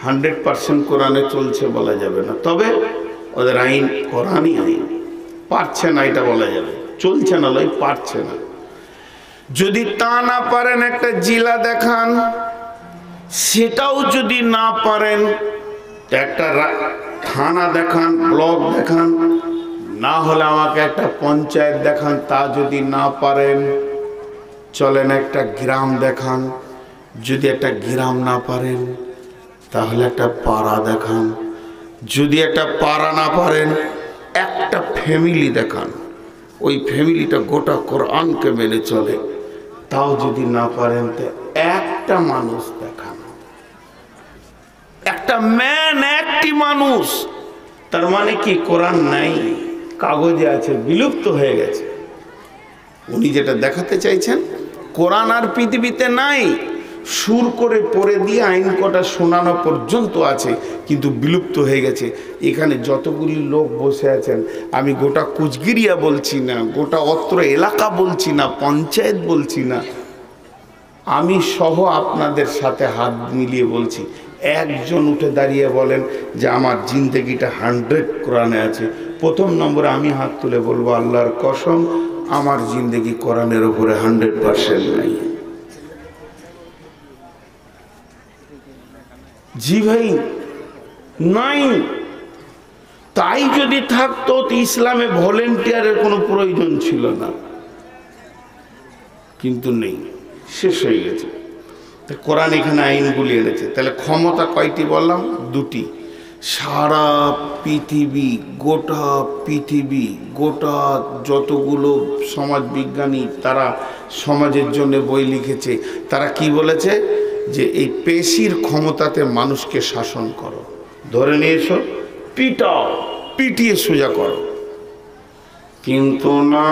A: 100% কোরআনে চলছে বলা যাবে না, তবে ওদের আইন কোরআনই আইন, পারছে না এটা বলা যাবে, চলছে না লয়, পারছে না। যদি তা না পারেন একটা জেলা দেখান, সেটাও যদি না পারেন একটা থানা দেখান, ব্লক দেখান, না হলে আমাকে একটা পঞ্চায়েত দেখান। তা যদি না পারেন চলেন একটা গ্রাম দেখান, যদি একটা গ্রাম না পারেন তাহলে একটা পাড়া দেখান, যদি একটা পাড়া না পারেন একটা ফ্যামিলি দেখান, ওই ফ্যামিলিটা গোটা কোরআনকে মেনে চলে। তাও যদি না পারেন তো একটা মানুষ দেখান, একটা ম্যান, একটি মানুষ। তার মানে কি কোরআন নাই, কাগজে আছে, বিলুপ্ত হয়ে গেছে। উনি যেটা দেখাতে চাইছেন, কোরআন আর পৃথিবীতে নাই, সুর করে পড়ে দিয়ে আইন কটা শোনানো পর্যন্ত আছে, কিন্তু বিলুপ্ত হয়ে গেছে। এখানে যতগুলি লোক বসে আছেন, আমি গোটা কুচগিরিয়া বলছি না, গোটা অত্র এলাকা বলছি না, পঞ্চায়েত বলছি না, আমি সহ আপনাদের সাথে হাত মিলিয়ে বলছি, একজন উঠে দাঁড়িয়ে বলেন যে আমার জিন্দেগিটা 100 কোরআনে আছে। প্রথম নম্বরে আমি হাত তুলে বলবো, আল্লাহর কসম আমার জিন্দেগি কোরআনের উপরে 100% নাই। জি ভাই, নাই। তাই যদি থাকতো তো ইসলামে ভলেন্টিয়ারের কোনো প্রয়োজন ছিল না, কিন্তু নেই, শেষ হয়ে গেছে। কোরআন এখানে আইনগুলি এনেছে। তাহলে ক্ষমতা কয়টি বললাম? দুটি। সারা পৃথিবী, গোটা পৃথিবী, গোটা যতগুলো সমাজ বিজ্ঞানী তারা সমাজের জন্য বই লিখেছে, তারা কি বলেছে? যে এই পেশির ক্ষমতাতে মানুষকে শাসন করো, ধরে নিয়ে এসো, পিটাও, পিটিয়ে সোজা করো। কিন্তু না,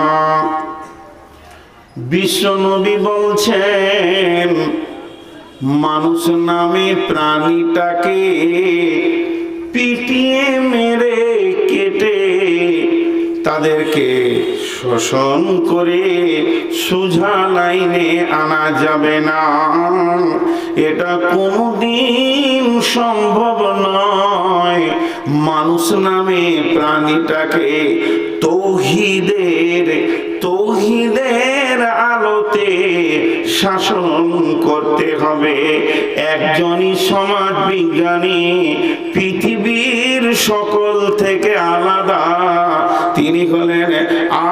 A: বিশ্বনবী বলছেন মানুষ নামে প্রাণীটাকে পিটিয়ে মেরে কেটে তাদেরকে শোষণ করে সোজা লাইনে আনা যাবে না। এটা কোনদিন সম্ভব নয়। মানুষ নামে প্রাণীটাকে তৌহিদের আলোতে শাসন করতে হবে। একজনই সমাজ বিজ্ঞানী, পৃথিবীর সকল থেকে আলাদা, তিনি হলেন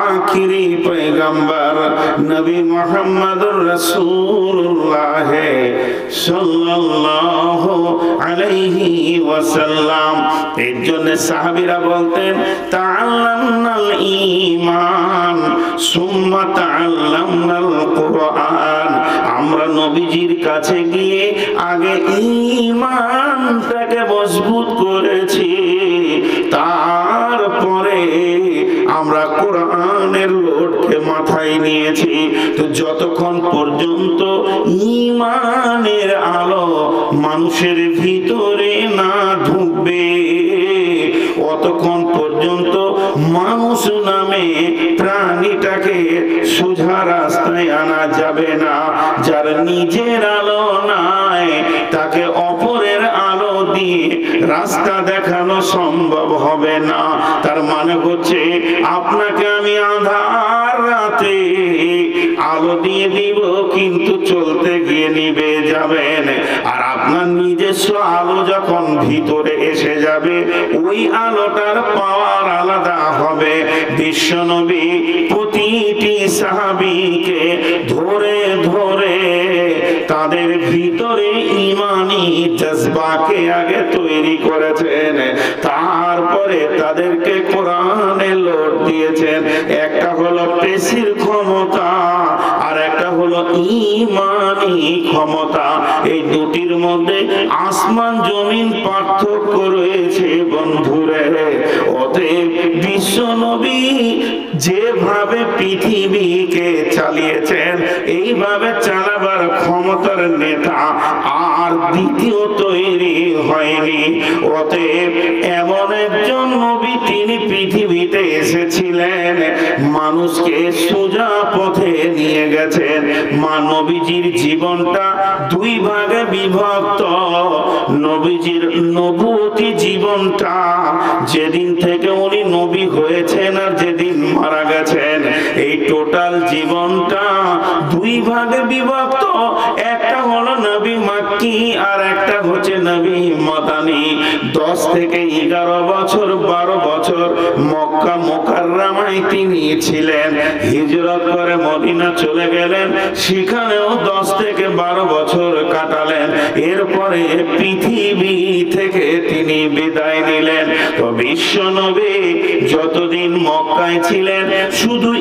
A: আখিরি পয়গম্বর নবী মুহাম্মদুর রাসূলুল্লাহ সাল্লাল্লাহু আলাইহি ওয়াসাল্লাম। এর জন্য সাহাবীরা বলতেন তাআল্লামনাল ঈমান সুম্মা তাআল্লামনাল কুরআন। আমরা নবীজির কাছে গিয়ে আগে ঈমানটাকে মজবুত করেছি, তারপরে আমরা কোরআনের লোডকে মাথায় নিয়েছি। তো যতক্ষণ পর্যন্ত ঈমানের আলো মানুষের ভিতরে না ঢুকবে, অতক্ষণ পর্যন্ত মানুষ নামে প্রাণীটাকে সোজা রাস্তায় আনা যাবে না। যার নিজের আলো নাই তাকে অপরের আলো দিয়ে রাস্তা দেখানো সম্ভব হবে না। তার মানে হচ্ছে আপনাকে আমি আঁধার রাতে আলো দিয়ে দিব, কিন্তু চলতে গিয়ে নিভে যাবেন। আর আপনার নিজস্ব আলো যখন ভিতরে এসে যাবে, ওই আলোটার পাওয়ার আলাদা হবে। বিশ্বনবী প্রতিটি সাহাবীকে ধরে ধরে তাদের ভিতরে ঈমানি জজবাকে আগে তৈরি করেছেন, তারপরে তাদেরকে কোরআনে লোড দিয়েছেন। একটা হলো পেশির ক্ষমতা, আর একটা হলো ঈমানি ক্ষমতা। এই দুটির মধ্যে আসমান জমিন পার্থক্য রয়েছে বন্ধুরে। অতএব বিশ্বনবী যেভাবে পৃথিবীকে চালিয়েছেন, এইভাবে চালাবার ক্ষমতার নেতা আর দ্বিতীয় তৈরি হয়নি। অতএব এমন একজন নবী তিনি পৃথিবীতে এসেছিলেন, মানুষকে সোজা পথে নিয়ে গেছেন। নবীজির জীবনটা দুই ভাগে বিভক্ত। নবীজির নবুয়তি জীবনটা, যেদিন থেকে উনি নবী হয়েছেন আর যেদিন মারা গেছেন, এই টোটাল জীবনটা দুই ভাগে বিভক্ত। একটা হলো নবী মাক্কি, আর একটা হচ্ছে নবী মাদানী। 10 থেকে 11 বছর 12 বছর মক্কা মুকাররমায় তিনি ছিলেন। হিজরত করে মদিনা চলে গেলেন, সেখানেও 10 থেকে 12 বছর কাটালেন। এরপরে পৃথিবী থেকে তিনি বিদায় নিলেন। তো বিশ্বনবী যতদিন মক্কায় ছিলেন, শুধু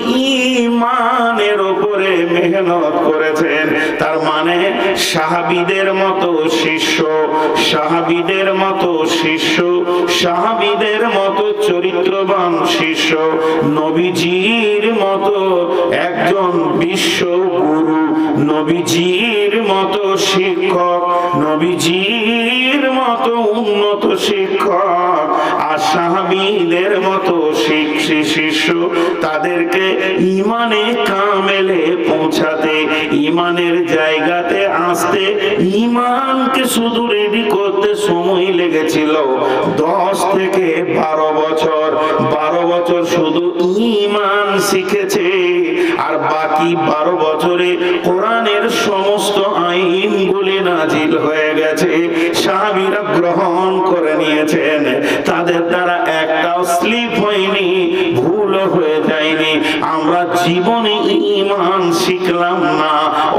A: ঈমানের উপরে মেহনত করেছেন। তার মানে সাহাবীদের মতো শিষ্য, সাহাবীদের মতো শিষ্য, সাহাবীদের মতো চরিত্রবান শিষ্য, নবীজির মতো একজন বিশ্ব গুরু, নবীজির মতো শিক্ষক, নবীজির মতো উন্নত শিক্ষক, আর সাহাবীদের মতো শিষ্য, তাদেরকে ঈমানে কামেলে পৌঁছাতে, ঈমানের জায়গাতে আসতে, ঈমানকে শুধু রেডি করতে সময় লেগেছিল 10 থেকে 12 বছর। 12 বছর শুধু ঈমান শিখেছে, আর বাকি 12 বছরে কোরআনের সমস্ত আইনগুলি নাজিল হয়ে গেছে, সাহাবীরা গ্রহণ করে নিয়েছেন। তাদের দ্বারা একটাও স্লিপ হয়নি, ভুল হয়ে যায়নি। আমরা জীবনে ঈমান শিখলাম না,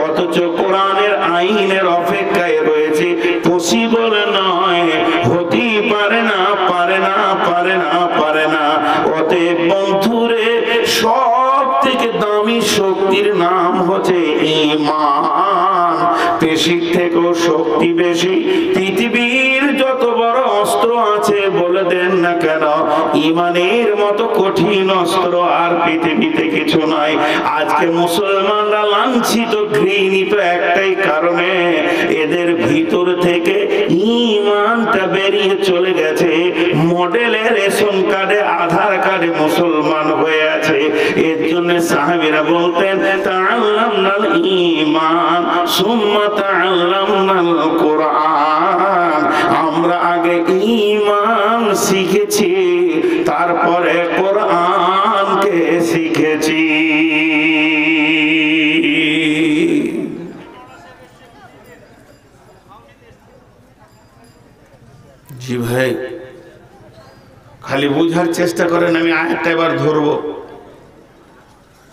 A: অথচ কোরআনের আইনের অপেক্ষায় রয়েছে। পসিবল নয়, হতেই পারে না, পারে না, পারে না, পারে না। অতএব বন্ধুরে, সব থেকে দামি শক্তির নাম হচ্ছে ঈমান। পেশির থেকেও শক্তি বেশি। পৃথিবীর যত বড় অস্ত্র আছে বলে দেন না কেন, ঈমানের মতো কঠিন অস্ত্র আর পৃথিবীতে কিছু নাই। আজকে মুসলমানরা লাঞ্ছিত, ঘৃণিত একটাই কারণে, এদের ভিতর থেকে ঈমানটা বেরিয়ে চলে গেছে। মডেলের রেশন কার্ডে, আধার কার্ডে মুসলমান হয়ে আছে। এর জন্য সাহাবীরা বলতেন, তাআল্লামনাল ঈমান সুম্মা তাআল্লামনাল কোরআন। আমরা আগে ঈমান শিখেছি, তারপরে কোরআনকে শিখেছি। জি ভাই, খালি বুঝার চেষ্টা করেন। আমি আয়াতটা এবার ধরবো।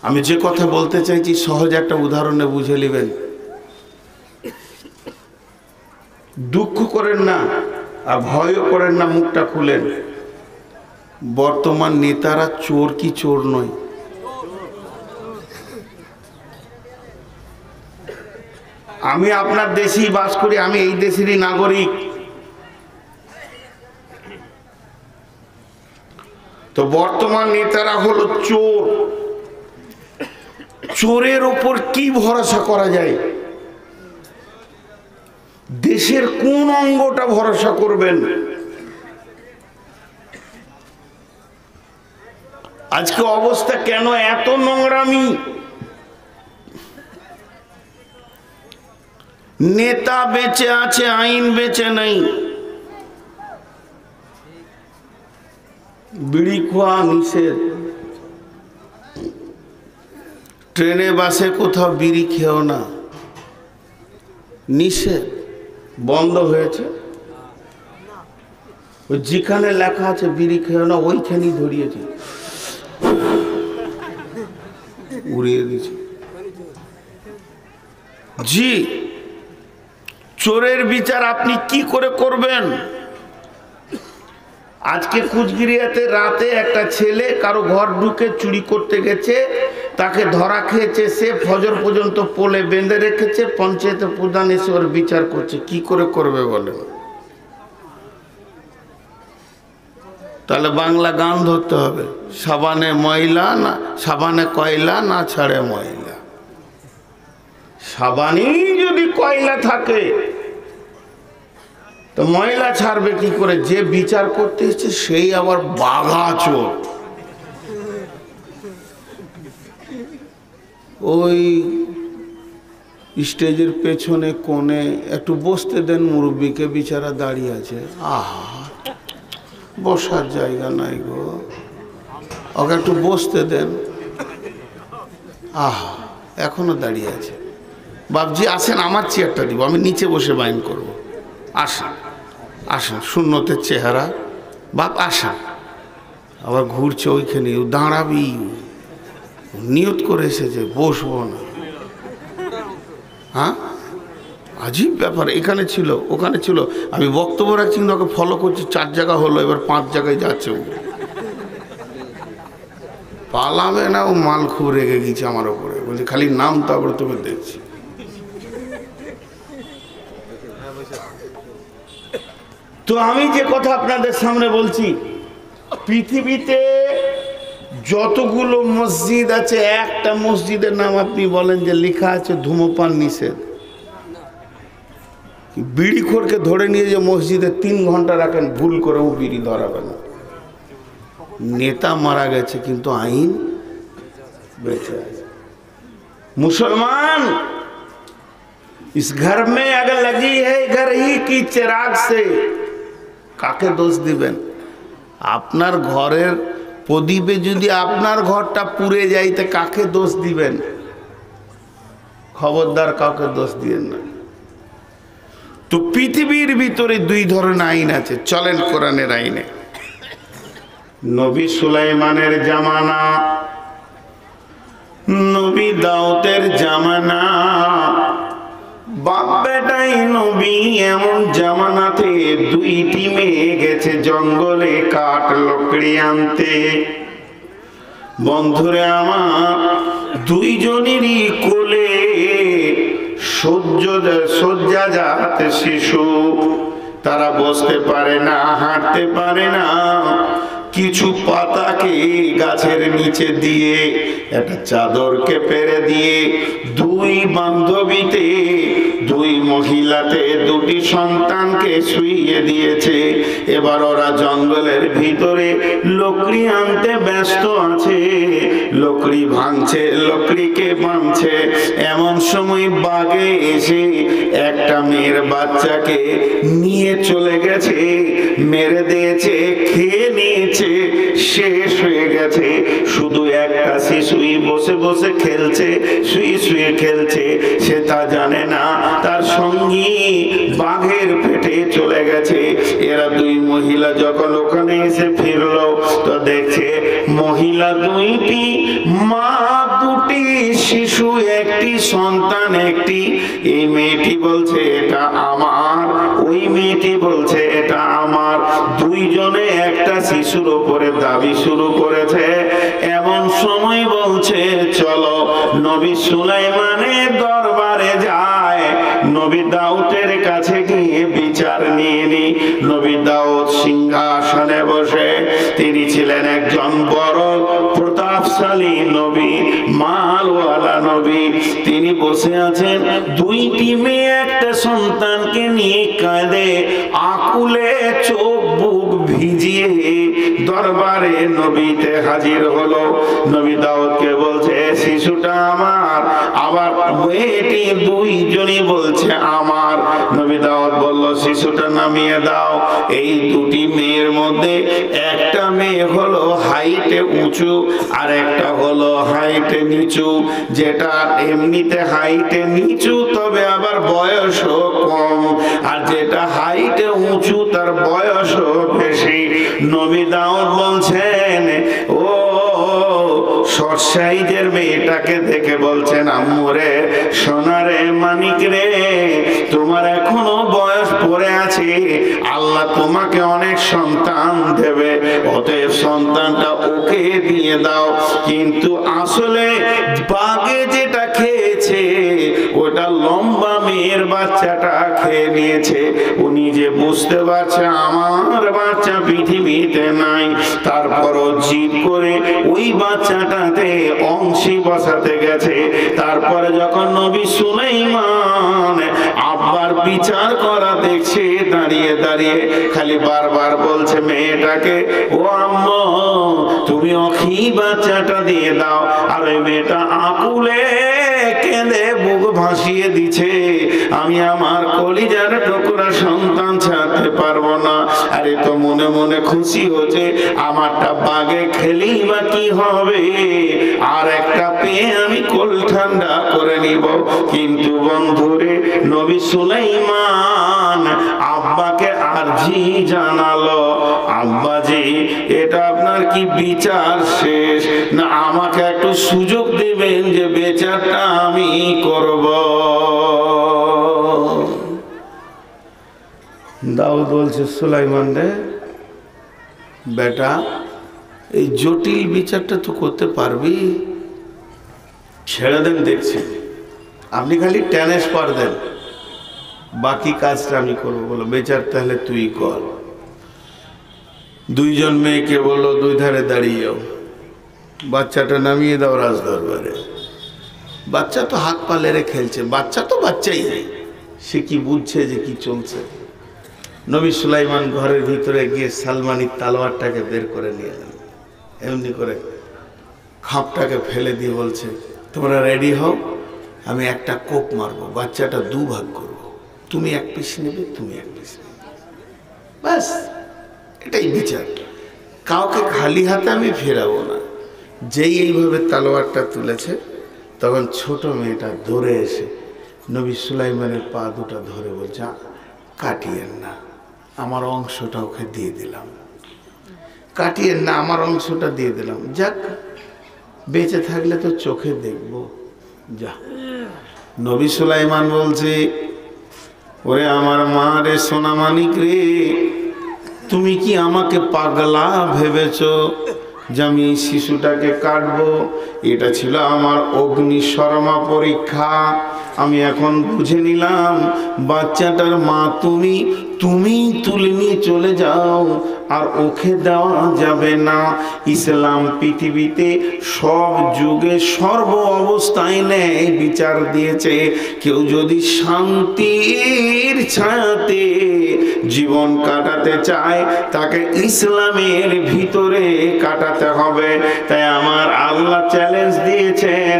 A: আমি যে কথা বলতে চাইছি সহজ একটা উদাহরণে বুঝে নেবেন। দুঃখ করেন না আর ভয়ও করেন না, মুখটা খুলেন। বর্তমান নেতারা চোর কি চোর নয়? আমি আপনার দেশেই বাস করি, আমি এই দেশেরই নাগরিক। তো বর্তমান নেতারা হলো চোর। চোরের উপর কি ভরসা করা যায়? দেশের কোন অঙ্গটা ভরসা করবেন? আজকে অবস্থা কেন এত নোংরামি? নেতা বেঁচে আছে, আইন বেঁচে নেই। বিড়ি খাওয়া নিষেধ। ট্রেনে বাসে কোথাও বিড়ি খেও না, নিষেধ, বন্ধ হয়েছে। ওই যেখানে লেখা আছে বিড়ি খেও না ওইখানেই ধরিয়েছে, উড়িয়ে দিয়েছে। জি, চোরের বিচার আপনি কি করে করবেন? আজকে কুচবিহারে রাতে একটা ছেলে কারো ঘর ঢুকে চুরি করতে গেছে, তাকে ধরা খেয়েছে, সে ফজর পর্যন্ত পোলে বেঁধে রেখেছে, পঞ্চায়েতের প্রধান এসে ওর বিচার করছে। কি করে করবে বলেন? তাহলে বাংলা গান ধরতে হবে, সাবানে ময়লা না, সাবানে কয়লা না ছাড়ে ময়লা। সাবানেই যদি কয়লা থাকে তো ময়লা ছাড়বে কি করে? যে বিচার করতে এসেছে সেই আবার বাঘা চোর। ওই স্টেজের পেছনে কোণে একটু বসতে দেন মুরব্বীকে, বিচারা দাঁড়িয়ে আছে। আহা, বসার জায়গা নাই গো, ওকে একটু বসতে দেন। আহা, এখনো দাঁড়িয়ে আছে। বাপজি আসেন, আমার চেয়ারটা দিব, আমি নিচে বসে বাইন করব। আসেন আসেন, শূন্যতের চেহারা, বাপ আসেন। আবার ঘুরছে ওইখানে, দাঁড়াবি, নিয়ত করে এসেছে বসবো না। হ্যাঁ, আজীব ব্যাপার। এখানে ছিল, ওখানে ছিল, আমি বক্তব্য রাখছি কিন্তু ওকে ফলো করছি। 4 জায়গা হলো, এবার 5 জায়গায় যাচ্ছে। ও পালাবে না, ও মাল খুব রেগে গেছে আমার ওপরে, বলছে খালি নাম, তারপরে তোকে দেখছি। তো আমি যে কথা আপনাদের সামনে বলছি, পৃথিবীতে যতগুলো মসজিদ আছে, একটা মসজিদের নাম আপনি বলেন যে লেখা আছে ধূমপান নিষেধ। বিড়িখোরকে ধরে নিয়ে যে মসজিদে 3 ঘন্টা রাখেন, ভুল করে ও বিড়ি ধরাবে না। নেতা মারা গেছে কিন্তু আইন বেঁচে আছে। मुसलमान, इस घर में अगर लगी है घर ही की चिराग से, কাকে দোষ দিবেন? আপনার ঘরের প্রদীপে যদি আপনার ঘরটা পুড়ে যাইতে কাকে দোষ দিবেন? খবরদার কাউকে দোষ দিবেন না। তো পৃথিবীর ভিতরে 2 ধরনের আইন আছে, চলেন কোরআনের আইনে। নবী সুলাইমানের জামানা, নবী দাউদের জামানা, বাপ বেটাই নবী এমন জামানাতে 2টি মেয়ে গেছে জঙ্গলে কাঠ লকড়ি আনতে। বন্ধুরে আমার, 2 জনেরই কোলে শয্যাজাত শিশু, তারা বসতে পারে না, হাঁটতে পারে না। কিছু পাতাকে গাছের নিচে দিয়ে, একটা চাদরকে পেরে দিয়ে, 2 বান্ধবীতে, 2 মহিলাতে 2টি সন্তানকে শুইয়ে দিয়েছে। এবার ওরা জঙ্গলের ভিতরে লকড়ি আনতে ব্যস্ত আছে, লকড়ি ভাঙছে, লকড়িকে বাঁধছে। এমন সময় বাঘে এসে একটা মেয়ের বাচ্চাকে নিয়ে চলে গেছে, মেরে দিয়েছে, খেয়ে নিয়েছে, শেষ হয়ে গেছে। শুধু একটা শিশুই বসে বসে খেলছে, শুয়ে শুয়ে খেলছে। সে তা জানে না তার সঙ্গী বাঘের পেটে চলে গেছে। এরা 2 মহিলা যখন ওখানে এসে ফিরলো, তো দেখছে মহিলা 2টি, মা 2টি, শিশু 1টি, সন্তান 1টি। এই মেয়েটি বলছে এটা আমার, ওই মেয়েটি বলছে এটা আমার। 2 জনে একটা শিশুর উপরে দাবি শুরু করেছে। এমন সময় বলছে চলো নবী সুলাইমানের দরবারে যায়, নবী দাউদের কাছে গিয়ে বিচার নিয়ে নি। নবী দাউদ সিংহাসনে বসে, তিনি ছিলেন একজন বড় প্রতাপশালী নবী, মালওয়ালা নবী। তিনি বসে আছেন, 2টি মেয়ে একটা সন্তানকে নিয়ে কাঁদে, আকুলে চোখ বুক ভিজিয়ে দরবারে নবীতে হাজির হলো। নবী দাউদকে বলছে শিশুটা আমার, আবার মেয়েটি দুইজনই বলছে আমার। নবী দাউদ বলল শিশুটা নামিয়ে দাও। এই দুটি মেয়ের মধ্যে একটা মেয়ে হলো হাইটে উঁচু আর একটা হলো হাইটে নিচু। যেটা এমনিতে হাইটে নিচু তবে আবার বয়সও কম, আর যেটা হাইটে উঁচু তার বয়সও বেশি। নবী দাউদ বলছেন ও শর্ট সাইজের মেয়েটাকে দেখে বলছেন আম্মুরে, সোনারে, মানিক রে, তোমার এখনো বয়স পড়ে আছে, আল্লাহ তোমাকে অনেক সন্তান দেবে, অতএব সন্তানটা ওকে দিয়ে দাও। কিন্তু আসলে বাগে যেটা খেয়েছে ওটা লম্বা মেয়ের বাচ্চাটা খেয়ে নিয়েছে। ও নিজে বুঝতে পারছে আমার বাচ্চা পৃথিবীতে নাই, তারপরও জিদ করে ওই বাচ্চাটাতে অংশী বসাতে গেছে। তারপরে যখন নবী সুলাইমান আব্বার বিচার করা দেখছে দাঁড়িয়ে দাঁড়িয়ে, খালি বারবার বলছে মেয়েটাকে, ও আম্মা তুমি অখি বাচ্চাটা দিয়ে দাও। আর ওই মেয়েটা আকুলে কেঁদে বুক ভাসিয়ে দিছে, আমি আমার কলিজার টুকরা সন্তান ছাড়তে পারবো না। আরে তো মনে মনে খুশি হচ্ছে, আমারটা বাগে খেলেই বা কি হবে, আর একটা পেয়ে আমি কোল ঠান্ডা করে নিব। কিন্তু বন্ধুরে, নবী সুলাইমান আব্বাকে আরজি জানালো, আব্বাজি এটা আপনার কি বিচার শেষ, না আমাকে একটু সুযোগ দিবেন যে বিচারটা আমি করব। দাউদ বলছে সুলাইমান রে বেটা, এই জটিল বিচারটা তো করতে পারবি, ছেড়ে দেন দেখছি, আপনি খালি টেনিস পার দেন, বাকি কাজটা আমি করবো। বলো বিচার তাহলে তুই কর। দুইজন মেয়েকে বললো দুই ধারে দাঁড়িয়ে যাও, বাচ্চাটা নামিয়ে দাও রাজ দরবারে। বাচ্চা তো হাত পা লেড়ে খেলছে, বাচ্চা তো বাচ্চাই নেই, সে কি বুঝছে যে কি চলছে। নবী সুলাইমান ঘরের ভিতরে গিয়ে সালমানির তালোয়ারটাকে বের করে নিয়ে এলেন, এমনি করে খাপটাকে ফেলে দিয়ে বলছে তোমরা রেডি হও, আমি একটা কোপ মারবো, বাচ্চাটা দুভাগ করবো, তুমি এক পিস নেবে, তুমি এক পিস নেবে, ব্যাস এটাই বিচার। কাউকে খালি হাতে আমি ফেরাবো না। যেই এইভাবে তালোয়ারটা তুলেছে তখন ছোট মেয়েটা ধরে এসে নবী সুলাইমানের পা দুটা ধরে বলছে কাটিয়েন না, আমার অংশটা ওকে দিয়ে দিলাম, কাটিয়েন না, আমার অংশটা দিয়ে দিলাম, যাক বেঁচে থাকলে তো চোখে দেখবো, যা। নবী সুলাইমান বলছে ওরে আমার মা রে, সোনা মানিক রে, তুমি কি আমাকে পাগলা ভেবেছ যে আমি এই শিশুটাকে কাটবো? এটা ছিল আমার অগ্নিশর্মা পরীক্ষা। আমি এখন বুঝে নিলাম বাচ্চাটার মা তুমি, তুমি তুলে নিয়ে চলে যাও, আর ওকে দেওয়া যাবে না। ইসলাম পৃথিবীতে সব যুগে সর্ব অবস্থায় ন্যায় বিচার দিয়েছে। কেউ যদি শান্তির ছায়াতে জীবন কাটাতে চায় তাকে ইসলামের ভিতরে কাটাতে হবে। তাই আমার আল্লাহ চ্যালেঞ্জ দিয়েছেন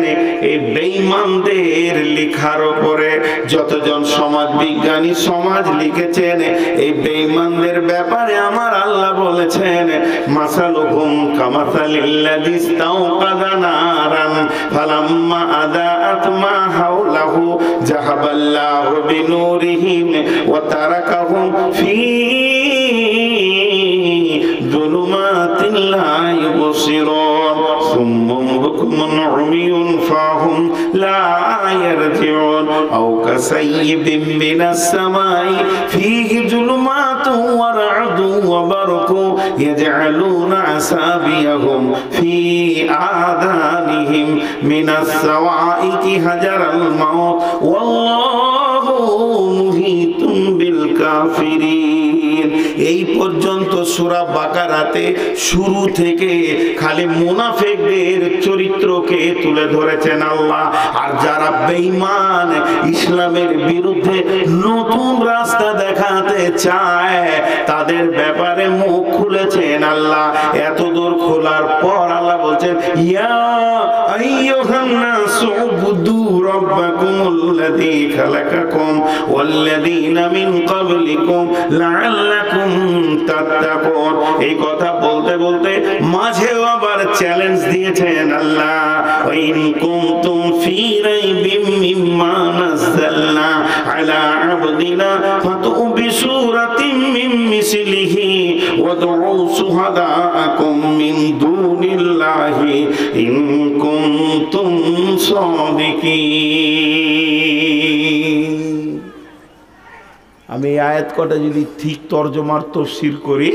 A: এই বেঈমানদের লেখার উপরে। যতজন সমাজ বিজ্ঞানী সমাজ লিখেছেন এই বেঈমানদের ব্যাপারে আমার আল্লাহ বলেছেন মাসালুহুম কামাসালিল্লাযী ইসতাওকাদা নারান ফালাম্মা আদাআত মা হাওলাহু যাহাবাল্লাহু বিনূরিহিম ওয়া তারাকাহুম ফি যুলুমাতিন লা ইউবসিরুন সুম্মুম বুকমুন উমিয়ুন ফাহুম লা ইয়ারজিউন আও কাসাইয়্যিবিন মিনাস সামাই ফীহি যুলুমাতুন ওয়া রা'দুন ওয়া বারকুন ইয়াজআলুনা আসাবিয়াহুম ফী আযানিহিম মিনাস সাওয়াইকি হাজারাল মাউত ওয়াল্লাহু মুহীতুন বিল কাফিরিন। এই পর্যন্ত সূরা বাকারাতে শুরু থেকে খালি মুনাফিকদের চরিত্রকে তুলে ধরেছেন আল্লাহ। আর যারা বেঈমান, ইসলামের বিরুদ্ধে নতুন রাস্তা দেখাতে চায়, তাদের ব্যাপারে মুখ খুলেছেন আল্লাহ। এত দূর খোলার পর আল্লাহ বলছেন, ইয়া আইয়ুহান নাসু উবুদু রাব্বাকুমুল্লাযী খালাকাকুম ওয়াল্লাযীনা মিন ক্বাবলিকুম লাআল্লাকুম তাত্তাকুন। এই কথা বলতে বলতে মাঝেও আবার চ্যালেঞ্জ দিয়েছেন আল্লাহ, ওয়াইন কুনতুম ফী রাইবিম মিম্মা নাযালনা আলা আবদিনা ফাতু বিসূরাতিন মিন মিসলিহি ওয়াদউ শুহাদাআকুম মিন দুনিল্লাহি ইন কুনতুম সাদিকিন। আমি আয়াত কটা যদি ঠিক তর্জমার তাফসীর করি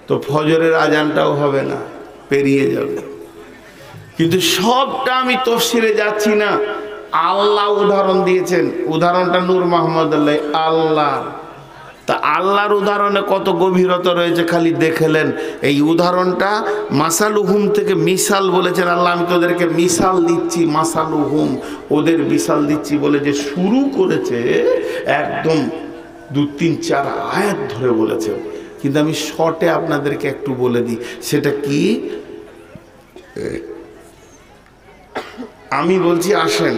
A: তো ফজরের আজানটাও হবে না, পেরিয়ে যাবে। কিন্তু সবটা আমি তাফসীরে যাচ্ছি না, আল্লাহ উদাহরণ দিয়েছেন। উদাহরণটা নূর মোহাম্মদ আল্লাহ, তা আল্লাহর উদাহরণে কত গভীরতা রয়েছে খালি দেখলেন। এই উদাহরণটা মাসালুহুম থেকে মিসাল বলেছেন আল্লাহ, আমি তোদেরকে মিসাল দিচ্ছি, মাসালুহুম ওদের মিসাল দিচ্ছি বলে যে শুরু করেছে একদম 2-3-4 আয়াত ধরে বলেছে। কিন্তু আমি শর্টে আপনাদেরকে একটু বলে দিই, সেটা কি? আমি বলছি আসেন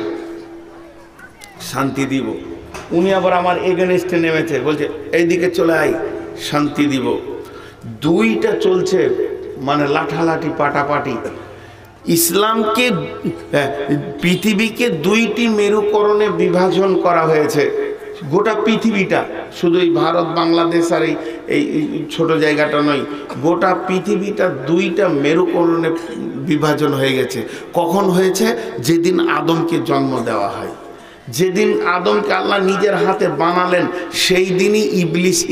A: শান্তি দিব, উনি আবার আমার এগেনস্টে নেমেছে, বলছে এইদিকে চলে আই শান্তি দিব। দুইটা চলছে, মানে লাঠালাঠি পাটাপাটি। ইসলামকে, পৃথিবীকে দুইটি মেরুকরণে বিভাজন করা হয়েছে। গোটা পৃথিবীটা, শুধু এই ভারত বাংলাদেশ আর এই ছোট জায়গাটা নয়, গোটা পৃথিবীটা দুইটা মেরুকরণে বিভাজন হয়ে গেছে। কখন হয়েছে? যেদিন আদমকে জন্ম দেওয়া হয়। যেদিন আদমকে আল্লাহ নিজের হাতে বানালেন সেই দিনই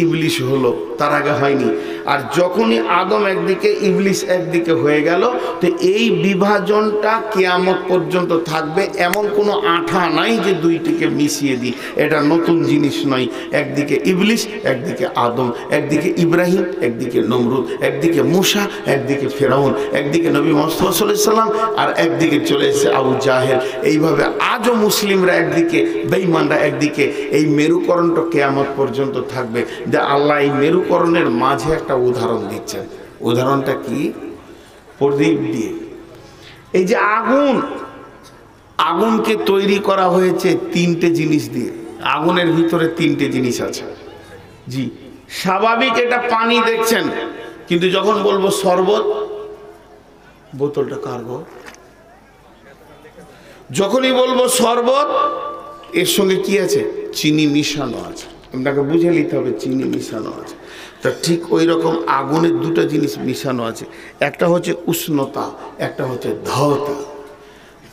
A: ইবলিশ হলো, তার আগে হয়নি। আর যখনই আদম একদিকে ইবলিশ একদিকে হয়ে গেল, তো এই বিভাজনটা কিয়ামত পর্যন্ত থাকবে। এমন কোনো আঠা নাই যে দুইটিকে মিশিয়ে দিই, এটা নতুন জিনিস নয়। একদিকে ইবলিশ, একদিকে আদম, একদিকে ইব্রাহিম, একদিকে নমরুদ, একদিকে মূসা, একদিকে ফেরাউন, একদিকে নবী মুহাম্মদ সাল্লাল্লাহু আলাইহি ওয়াসাল্লাম, আর একদিকে চলে এসেছে আবু জাহেল। এইভাবে আজও মুসলিমরা একদিকে, বেঈমানরা একদিকে। এই মেরুকরণটা কিয়ামত পর্যন্ত থাকবে। যে আল্লাহ এই মেরুকরণের মাঝে একটা উদাহরণ দিচ্ছেন। উদাহরণটা কি? প্রদীপ দিয়ে। এই যে আগুনকে তৈরি করা হয়েছে 3টে জিনিস দিয়ে। আগুনের ভিতরে 3টে জিনিস আছে। জি, স্বাভাবিক এটা পানি দেখছেন, কিন্তু যখন বলবো শরবত, বোতলটা কারবো, যখনই বলবো শরবত, এর সঙ্গে কি আছে? চিনি মিশানো আছে। আপনাকে বুঝে নিতে হবে চিনি মিশানো আছে। তা ঠিক ওই রকম আগুনের 2টা জিনিস মিশানো আছে। একটা হচ্ছে উষ্ণতা, একটা হচ্ছে ধাওতা।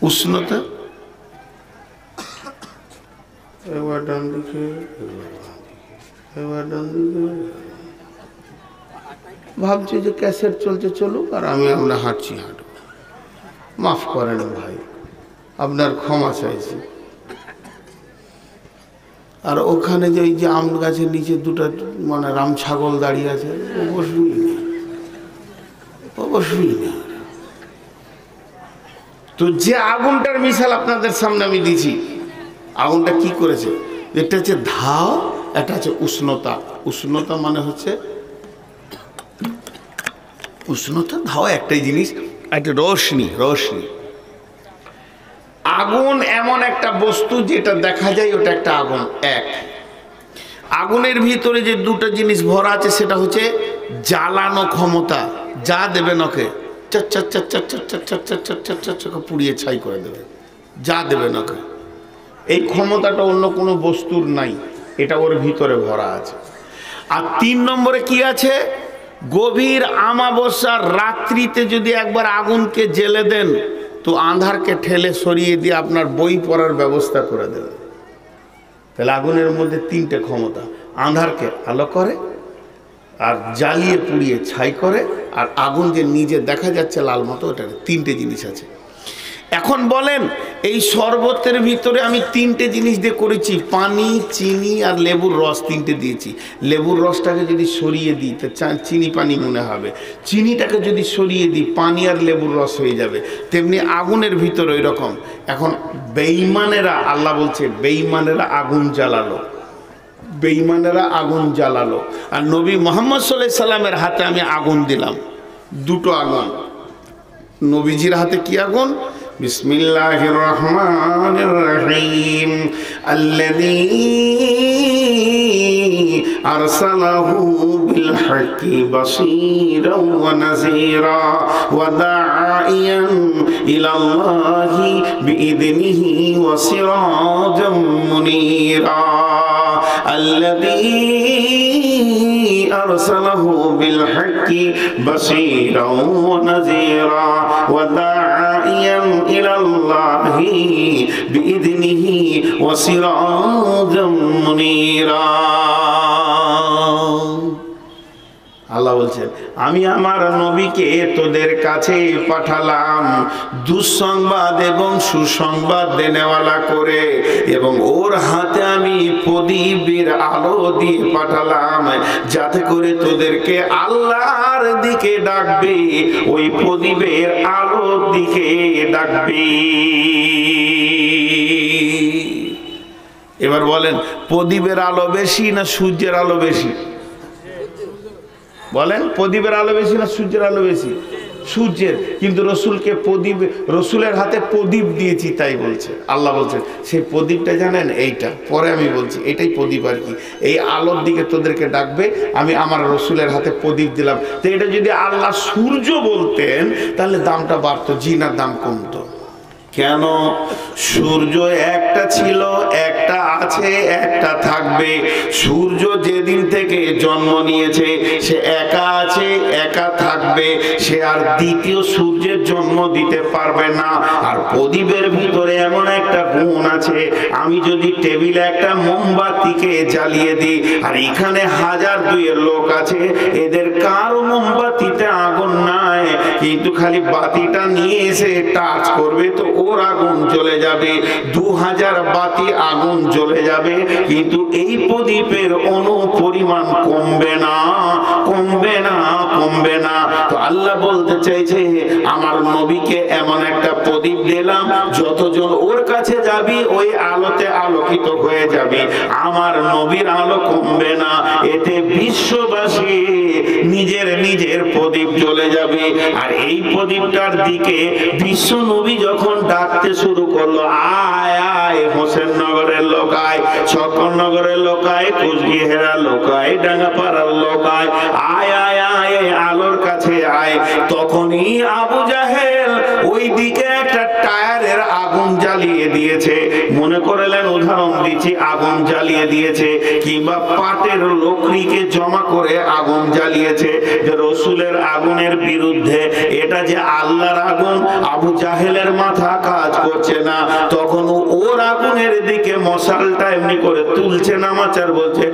A: উষ্ণতা, এবার ডান দিকে, এবার ডান দিকে। ভাবছি যে ক্যাসেট চলছে, চলুক, আর আমরা হাঁটবো। মাফ করেন ভাই, আপনার ক্ষমা চাইছি। আর ওখানে যে ওই যে আম গাছের নিচে 2টা মানে রাম ছাগল দাঁড়িয়ে আছে, অবশ্যই না। তো যে আগুনটার মিশাল আপনাদের সামনে আমি দিছি, আগুনটা কি করেছে? একটা হচ্ছে ধাও, একটা হচ্ছে উষ্ণতা। উষ্ণতা মানে হচ্ছে উষ্ণতা, ধাও একটাই জিনিস, একটা রোশনি। আগুন এমন একটা বস্তু যেটা দেখা যায় ওটা একটা আগুন। আগুনের ভিতরে যে 2টা জিনিস ভরা আছে, সেটা হচ্ছে জ্বালানো ক্ষমতা। যা দেবে নকে পুড়িয়ে ছাই করে দেবে, যা দেবে নকে। এই ক্ষমতাটা অন্য কোনো বস্তুর নাই, এটা ওর ভিতরে ভরা আছে। আর 3 নম্বরে কি আছে? গভীর আমাবস্যার রাত্রিতে যদি একবার আগুনকে জ্বেলে দেন, তো আঁধারকে ঠেলে সরিয়ে দিয়ে আপনার বই পড়ার ব্যবস্থা করে দেবে। তাহলে আগুনের মধ্যে 3টে ক্ষমতা: আঁধারকে আলো করে, আর জ্বালিয়ে পুড়িয়ে ছাই করে, আর আগুন যে নিজে দেখা যাচ্ছে লাল মতো, ওটার 3টে জিনিস আছে। এখন বলেন এই শরবতের ভিতরে আমি তিনটে জিনিস দিয়ে করেছি, পানি, চিনি আর লেবুর রস, তিনটে দিয়েছি। লেবুর রসটাকে যদি সরিয়ে দিই তো চিনি পানি মনে হবে, চিনিটাকে যদি সরিয়ে দিই পানি আর লেবুর রস হয়ে যাবে। তেমনি আগুনের ভিতরে ওই রকম। এখন বেঈমানেরা, আল্লাহ বলছে বেঈমানেরা আগুন জ্বালালো, বেঈমানেরা আগুন জ্বালালো, আর নবী মুহাম্মদ সাল্লাল্লাহু আলাইহি সাল্লামের হাতে আমি আগুন দিলাম, দুটো আগুন। নবীজির হাতে কি আগুন? বিসমিল্লাহির রহমানির রহিম, আল্লাযী আরসালাহু বিল হাক্কি বাশীরাও ওয়া নাযীরা ওয়া দাঈয়ান ইলাল্লাহি বিইذনিহি ওয়া সিরাজাম মুনীরা। الذي أرسله بالحق بشيرا ونذيرا وداعيا إلى الله بإذنه وسراجا منيرا। আল্লাহ বলছেন আমি আমার নবীকে তোদের কাছে পাঠালাম দুঃসংবাদ এবং সুসংবাদ দেনেওয়ালা করে, এবং ওর হাতে আমি প্রদীপের আলো দিয়ে পাঠালাম, যাতে করে তোদেরকে আল্লাহর দিকে ডাকবে, ওই প্রদীপের আলোর দিকে ডাকবে। এবার বলেন প্রদীপের আলো বেশি না সূর্যের আলো বেশি? বলেন প্রদীপের আলো বেশি না সূর্যের আলো বেশি? সূর্যের। কিন্তু রসুলকে প্রদীপ, রসুলের হাতে প্রদীপ দিয়েছি, তাই বলছে আল্লাহ বলছে। সেই প্রদীপটা জানেন এইটা, পরে আমি বলছি, এটাই প্রদীপ আর কি। এই আলোর দিকে তোদেরকে ডাকবে, আমি আমার রসুলের হাতে প্রদীপ দিলাম। তো এটা যদি আল্লাহ সূর্য বলতেন তাহলে দামটা বাড়তো, জিনার দাম কমতো। কেন? সূর্য একটা ছিল, একটা আছে, একটা থাকবে। সূর্য যেদিন থেকে জন্ম নিয়েছে সে একা আছে, একা থাকবে, সে আর দ্বিতীয় সূর্যের জন্ম দিতে পারবে না। আর প্রদীপের ভিতরে এমন একটা গুণ আছে, আমি যদি টেবিলে একটা মোমবাতিকে জ্বালিয়ে দিই, আর এখানে হাজার দুয়ের লোক আছে, এদের কারো মোমবাতিতে আগুন নাই, কিন্তু খালি বাতিটা নিয়ে এসে টাচ করবে তো ওর আগুন জ্বলে যাবে, 2000 বাতি আগুন জ্বলে যাবে, কিন্তু এই প্রদীপের অনু পরিমাণ কমবে না, কমবে না, কমবে না। তো আল্লাহ বলতে চাইছে আমার নবীকে এমন একটা প্রদীপ দিলাম, যতজন ওর কাছে যাবি ওই আলোতে আলোকিত হয়ে যাবে, আমার নবীর আলো কমবে না। এতে বিশ্ববাসী নিজের নিজের প্রদীপ জ্বলে যাবে। আর এই প্রদীপটার দিকে বিশ্ব নবী যখন ডাকতে শুরু করলো, আয় আয় হোসেননগরের লোক আয়, ছক্করনগরের লোক আয়, কোচবিহারের লোক আয়, ডাঙ্গাপাড়ার লোক আয়, আয় আয় আয় আলোর কাছে আয়, তখনই আবু জাহেল ওই দিকে একটা টায়ারের আগুন জ্বালিয়ে দিয়েছে। মনে করলেন উদাহরণ দিচ্ছি, আগুন জ্বালিয়ে দিয়েছে, কিংবা পাটের লকড়িকে জমা করে আগুন জ্বালিয়েছে, যে রসুলের আগুনের বিরুদ্ধে। এটা যে আল্লাহর আগুন, আবু জাহেলের মাথা কাজ করছে না, তখন ওর আগুনের দিকে মশালটা এমনি করে তুলছে নামাচার, বলছে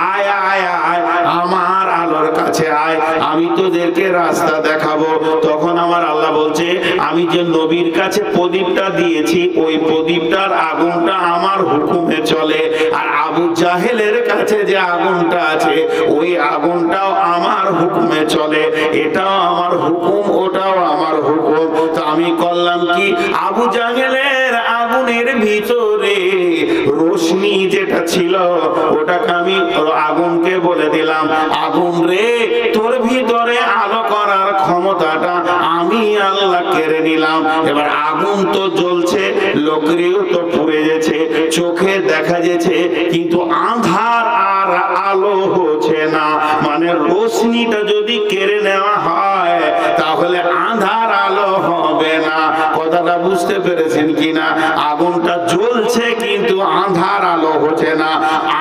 A: আয় আয় আয় আমার আলোর কাছে আয়, আমি তোদেরকে রাস্তা দেখাবো। তখন আমার আল্লাহ বলছে আমি যে নবীর কাছে প্রদীপটা দিয়েছি ওই প্রদীপটার আগুনটা আমার হুকুমে চলে, আর আবু জাহেলের কাছে যে আগুনটা আছে ওই আগুনটাও আমার হুকুমে চলে, এটাও আমার হুকুম, ওটাও আমার হুকুম। তো আমি করলাম কি, আবু জাহেলের আগুনের ভিতরে রোশনি যেটা ছিল ওটাকে আমি আগুনকে বলে দিলাম, আগুন রে তোর ভিতরে আলো করার ক্ষমতাটা আমি আল্লাহ কেড়ে নিলাম। এবার আগুন তো জ্বলছে, লকড়িও তো পুড়ে গেছে, চোখে দেখা যাচ্ছে, কিন্তু আঁধার আর আলো হচ্ছে না। মানে রোশনিটা যদি কেড়ে নেওয়া হয় তাহলে আঁধার আলো হবে না। কথাটা বুঝতে পেরেছেন কিনা? আগুনটা জ্বলছে কিন্তু আঁধার আলো হচ্ছে না।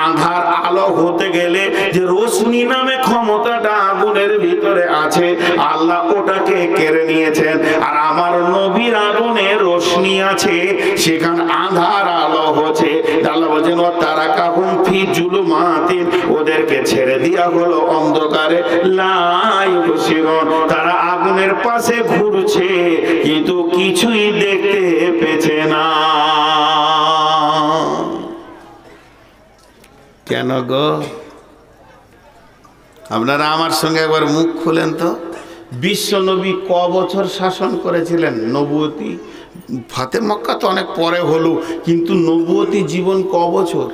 A: আঁধার আলো হতে গেলে যে রোশনি নামে ক্ষমতাটা আগুনের ভিতরে আছে আল্লাহ ওটাকে কেড়ে নিয়েছেন। আর আমার নবীর আগুনে রোশনি আছে, সেখানে আঁধার আলো হচ্ছে। আল্লাহ বলছেন তারা কাহুম ফি জুলুমাতিন, ওদেরকে ছেড়ে দেওয়া হলো অন্ধকারে, লা ইউবসিরুন, তারা আগুনের পাশে ঘুরছে কিন্তু কিছুই দেখতে পেছে না। কেন গো? আপনারা আমার সঙ্গে একবার মুখ খুলেন তো। বিশ্ব নবী ক বছর শাসন করেছিলেন? নবুয়তি ফাতে মক্কা তো অনেক পরে হলো, কিন্তু নবুয়তি জীবন ক বছর?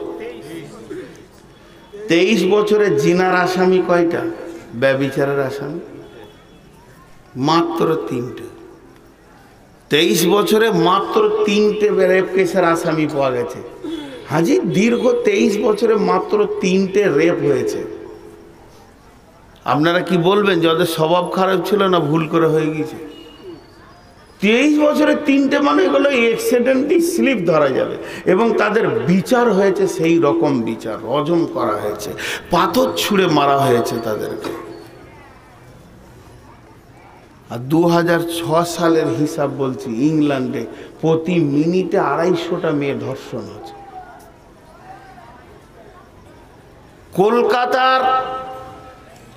A: 23 বছরে জিনার আসামি কয়টা? ব্যভিচারের আসামি মাত্র 3টে। 23 বছরে মাত্র 3টে রেপ কেসের আসামি পাওয়া গেছে। হাজি, দীর্ঘ 23 বছরে মাত্র 3টে রেপ হয়েছে। আপনারা কি বলবেন যে ওদের স্বভাব খারাপ ছিল না ভুল করে হয়ে গেছে? 23 বছরে 3টে মানে এগুলো অ্যাক্সিডেন্টলি স্লিপ ধরা যাবে। এবং তাদের বিচার হয়েছে সেই রকম বিচার, রজম করা হয়েছে, পাথর ছুঁড়ে মারা হয়েছে তাদেরকে। আর 2006 সালের হিসাব বলছি, ইংল্যান্ডে প্রতি মিনিটে 250টা মেয়ে ধর্ষণ হচ্ছে। কলকাতার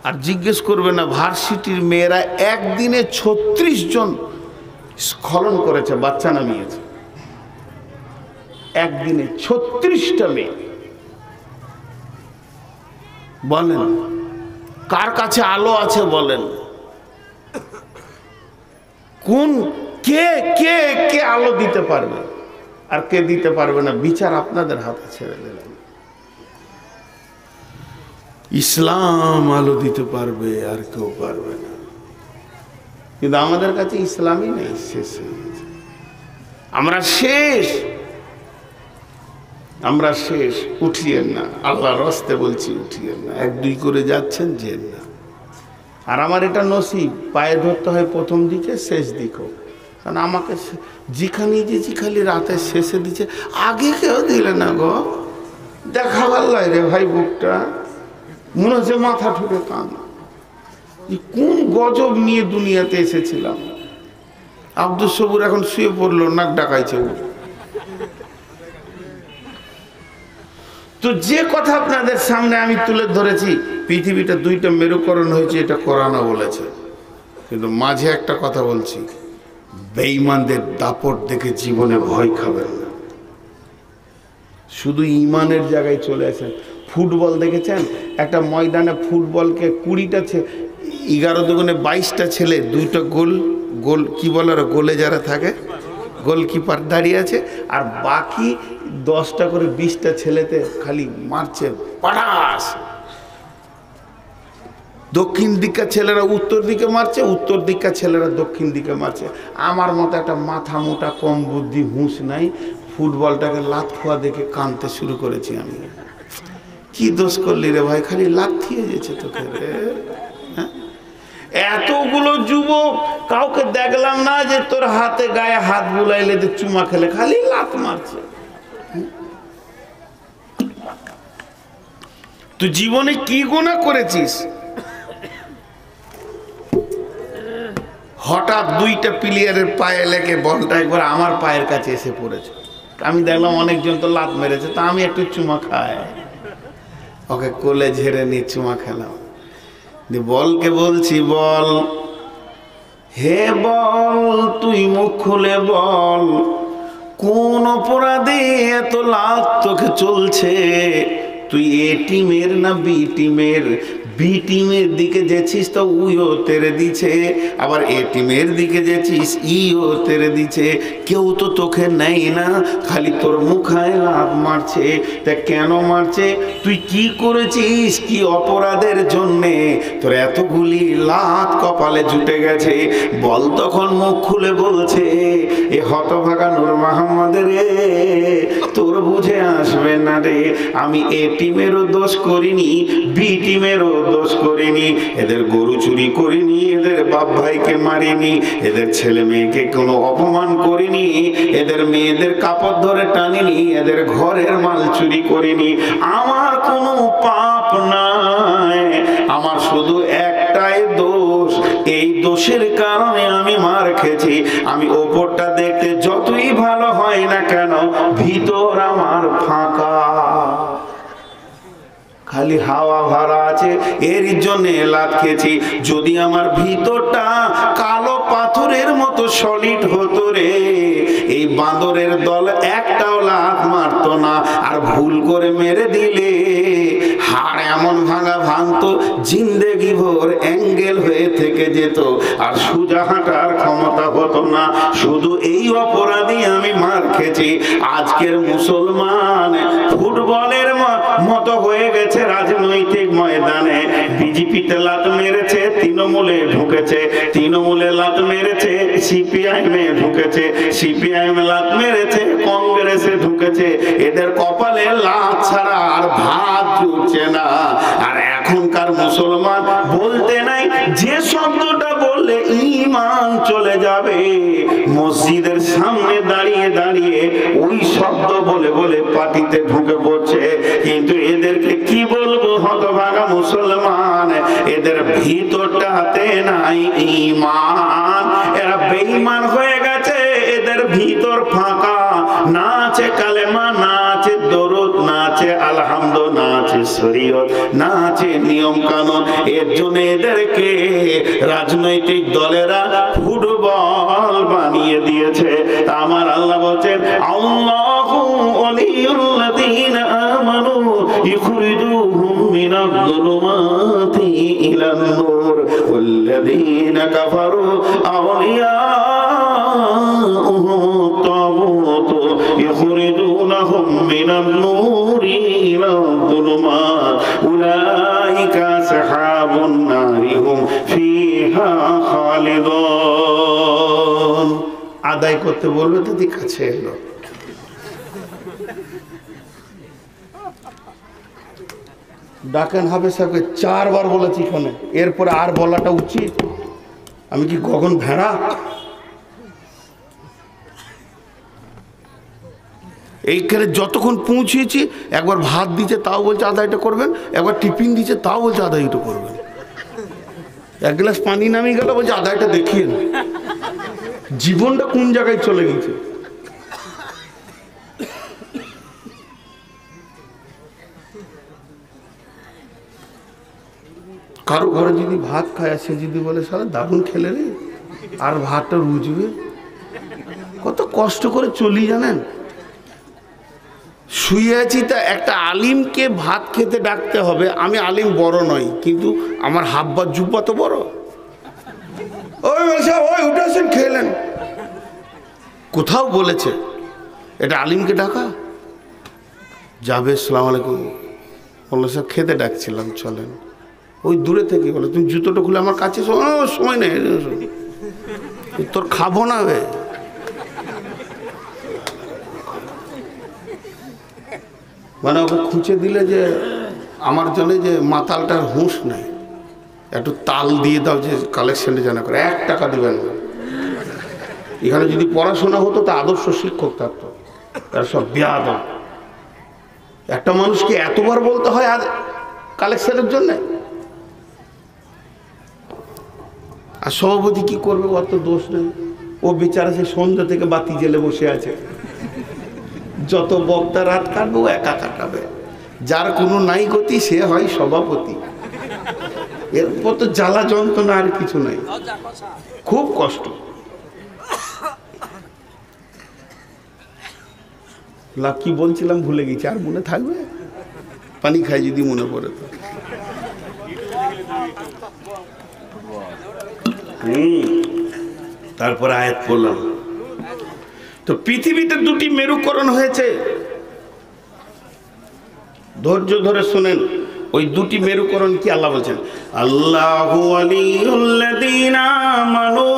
A: আর জিজ্ঞেস করবে না, ভার্সিটির মেয়েরা একদিনে 36 জন স্খলন করেছে, বাচ্চা নামিয়েছে। একদিনে 36টা মেয়ে। বলেন কার কাছে আলো আছে? বলেন কোন কে কে কে আলো দিতে পারবে আর কে দিতে পারবে না? বিচার আপনাদের হাতে ছেড়ে দিলাম। ইসলাম আলো দিতে পারবে, আর কেউ পারবে না। কিন্তু আমাদের কাছে ইসলামই নেই, শেষ হয়ে গেছে। আমরা শেষ, আমরা শেষ। উঠিয়েন না, আল্লাহর রাস্তে বলছি, উঠিয়েন না। 1-2 করে যাচ্ছেন, যেন না। আর আমার এটা নসিব, পায়ে ধরতে হয় প্রথম দিকে, শেষ দিকেও। কারণ আমাকে যেখানে দিয়েছি খালি রাতের শেষে দিচ্ছে, আগে কেউ দিলে না গো। দেখাবার লাই রে ভাই, বুকটা মনে হচ্ছে মাথা ঠুকে কান। কোন গজব নিয়ে দুনিয়াতে এসেছিলাম। আব্দুল সবুর এখন শুয়ে পড়লো, নাক ডাকাইছে। তো যে কথা আপনাদের সামনে আমি তুলে ধরেছি, পৃথিবীটা 2টা মেরুকরণ হয়েছে, এটা কোরআনও বলেছে। কিন্তু মাঝে একটা কথা বলছি, বেঈমানদের দাপট দেখে জীবনে ভয় খাবেন না। শুধু ইমানের জায়গায় চলে আসেন। ফুটবল দেখেছেন? একটা ময়দানে ফুটবলকে 20টা 11 দুগুণে 22টা ছেলে, 2টা গোল গোল কি বলে, গোলে যারা থাকে গোলকিপার দাঁড়িয়ে আছে, আর বাকি 10টা করে 20টা ছেলেতে খালি মারছে পাড়াস। দক্ষিণ দিকের ছেলেরা উত্তর দিকে মারছে, উত্তর দিকের ছেলেরা দক্ষিণ দিকে মারছে। আমার মতো একটা মাথা মোটা কম বুদ্ধি হুঁশ নাই, ফুটবলটাকে লাত খোয়া দেখে কাঁদতে শুরু করেছি আমি। কি দোষ করলি রে ভাই, খালি লাথিয়ে যেছে তোকে রে। হ্যাঁ, এতগুলো যুবক কাউকে দেখলাম না যে তোর হাতে গায়ে হাত বুলাইলে যে চুমা খেলে, খালি লাত মারছে। তুই জীবনে কি গুনাহ করেছিস? হঠাৎ 2টা প্লেয়ারের পায়ে লেগে বলটা একবার আমার পায়ের কাছে এসে পড়েছে। আমি দেখলাম অনেকজন তো লাত মেরেছে, তা আমি একটু চুমা খাই, ওকে কোলে ঝেড়ে নিয়ে চুমা খেলাম। বলকে বলছি, বল হে বল, তুই মুখ খুলে বল, কোন অপরাধে এত লাত তোকে চলছে? তুই এ টিমের না বি টিমের? বি টিমের দিকে যেছিস তো উইও তেরে দিছে, আবার এ টিমের দিকে যেছিস ইও তেরে দিছে। কেউ তো তোকে নেই না, খালি তোর মুখায় লাভ মারছে। তা কেন মারছে? তুই কি করেছিস? কি অপরাধের জন্যে তোর এতগুলি লাত কপালে জুটে গেছে? বল। তখন মুখ খুলে বলছে, এ হতভাগা নূর মোহাম্মদ রে, তোর বুঝে আসবে না রে। আমি এ টিমেরও দোষ করিনি, বি টিমেরও দোষ করিনি। এদের গরু চুরি করিনি, এদের বাপ ভাইকে মারিনি, এদের ছেলে মেয়েকে কোনো অপমান করিনি, এদের মেয়েদের কাপড় ধরে টানিনি, এদের ঘরের মাল চুরি করিনি। আমার কোনো পাপ নাই, আমার শুধু একটাই দোষ। এই দোষের কারণে আমি মার খেয়েছি। আমি ওপরটা দেখতে যতই ভালো হয় না কেন, ভিতর আমার ফাঁকা, খালি হাওয়া ভরা আছে, এর জন্য লাত খেয়েছি। যদি আমার ভিতরটা কালো পাথরের মতো সলিড হতো রে, এই বাঁদরের দল একটাও লাত মারতো না। আর ভুল করে মেরে দিলে হাড় এমন ভাঙা ভাঙতো জিন্দেগি ভোর অ্যাঙ্গেল হয়ে থেকে যেত, আর সোজা হাঁটার ক্ষমতা হতো না। শুধু এই অপরাধী আমি মার খেয়েছি। আজকের মুসলমান ফুটবলের মতো হয়ে গেছে রাজনৈতিক ময়দানে। বিজেপিতে লাত মেরেছে, তৃণমূলে ঢুকেছে, তৃণমূলে লাত মেরেছে, সিপিআইএম এ ঢুকেছে, সিপিআইএম লাত মেরেছে, কংগ্রেসে ঢুকেছে। এদের কপালে লাত ছাড়া আর ভাত জুটছে না। আর এখনকার মুসলমান বলতে নাই, যে শব্দটা বললে ঈমান চলে যাবে, মসজিদের সামনে দাঁড়িয়ে দাঁড়িয়ে ওই শব্দ বলে বলে পাটিতে ঢুকে পড়ছে। কিন্তু এদেরকে কি বলবো, হতভাগা মুসলমান, এদের ভিতরটাতে নাই ঈমান। এরা বেঈমান হয়ে গেছে, এদের ভিতর ফাঁকা। না আছে কালেমা, না আছে দরুদ, না আছে আলহামদু, না আছে শরীয়ত, না আছে নিয়ম কানুন। এর জন্য এদেরকে রাজনৈতিক দলেরা ফুটবল বানিয়ে দিয়েছে। আমার আল্লাহ বলছেন, আল্লাহু ওয়ালিয়ুল্লাযীনা আমানু ইখরিজুহুম মিনাজ যুলুমাতি ইলান নূর ওয়াল্লাযীনা কাফারু আউলিয়াউহুমুত তাগুত ইখরিজুনাহুম মিনান নূরি ইলাজ যুলুমাত উলাইকা আসহাবুন নারি হুম ফিহা খালিদুন। আদায় করতে বলবে তো কাছে এলো। ডাকেন হাফেজ সাহেবকে 4 বার বলেছি এখানে, এরপরে আর বলাটা উচিত? আমি কি গগন ভেড়া? এইখানে যতক্ষণ পৌঁছেছি, একবার ভাত দিচ্ছে তাও বলছে আদায়টা করবেন, একবার টিফিন দিচ্ছে তাও বলছে আদায়টা করবেন, এক গ্লাস পানি নামিয়ে গেল বলছে আদায়টা দেখিয়ে। জীবনটা কোন জায়গায় চলে গেছে? কারো ঘরে যদি ভাত খায়, সে যদি বলে সারা দারুণ খেলে রে, আর ভাতটা রুজবে, কত কষ্ট করে চলি জানেন। শুয়ে আছি, তা একটা আলিমকে ভাত খেতে ডাকতে হবে। আমি আলিম বড় নই, কিন্তু আমার হাব্বা জুব্বা তো বড়। ওই ওই উঠে আসেন খেলেন, কোথাও বলেছে এটা আলিমকে ডাকা যাবে? আসসালামু আলাইকুম, বললো সব খেতে ডাকছিলাম, চলেন। ওই দূরে থেকে বলে, তুমি জুতোটা খুলে আমার কাছে, সময় নেই, তোর খাবো না বে। মানে ওকে খুঁজে দিলে যে আমার জন্য যে মাতালটার হুঁশ নাই, একটু তাল দিয়ে দাও যে কালেকশনে জানা করে, 1 টাকা দেবেন না। এখানে যদি পড়াশোনা হতো তা আদর্শ শিক্ষক থাকতো, তার সব বেয়াদব। একটা মানুষকে এতবার বলতে হয় আর কালেকশনের জন্য। আর সভাপতি কি করবে, ওর তো দোষ নেই। ও বেচারা সে সন্ধ্যা থেকে বাতি জেলে বসে আছে, যত বক্তা রাত কাটবে ও একা কাটাবে। যার কোনো নাই গতি সে হয় সভাপতি। এরপর তো জ্বালা যন্ত্রণা আর কিছু নাই, খুব কষ্ট। কি বলছিলাম ভুলে গেছি, আর মনে থাকবে? পানি খাই যদি মনে পড়ে তো। তারপর আয়াত পড়লাম। তো পৃথিবীতে 2টি মেরুকরণ হয়েছে, ধৈর্য ধরে শুনেন। ওই 2টি মেরুকরণ কি আল্লাহ বলছেন, আল্লাহু ওয়ালিয়ুল্লাযীনা আমানু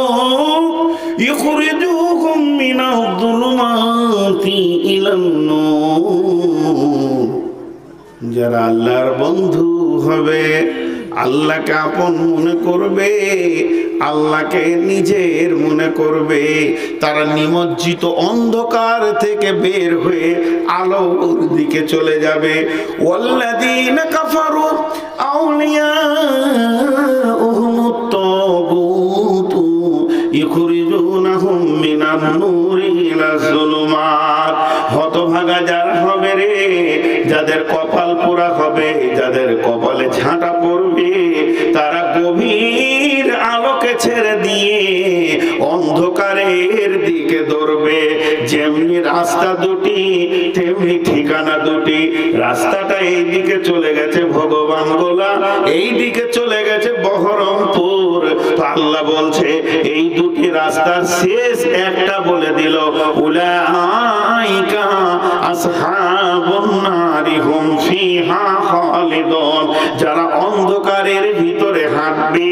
A: ইখরিজুহুম মিনাজ যুলুমাতি ইলান নূর। যারা আল্লাহর বন্ধু হবে, আল্লাহকে আপন মনে করবে, আল্লাহকে নিজের মনে করবে, তারা নিমজ্জিত অন্ধকার থেকে বের হয়ে আলোর দিকে চলে যাবে। ওয়াল্লাযীনা কাফারু আউলিয়াউহুমুত তাগুত ইখরিজুনাহুম মিনান নূরি ইলা যুলুমাত। হতভাগা যারা হবে রে, যাদের কপাল পোড়া হবে, যাদের কপালে ঝাঁটা পড়বে, তারা গভীর আলোকে ছেড়ে দিয়ে অন্ধকারের দিকে দৌড়বে। যেমনি রাস্তা 2টি, তেমনি ঠিকানা 2টি। রাস্তাটা এই দিকে চলে গেছে ভগবান গোলা, এই দিকে চলে গেছে বহরমপুর। তো আল্লাহ বলছে এই দুটি রাস্তার শেষ একটা বলে দিল, উলাইকা আসহাবুন নারি হুম ফিহা খালিদুন। যারা অন্ধকারের ভিতরে হাঁটবে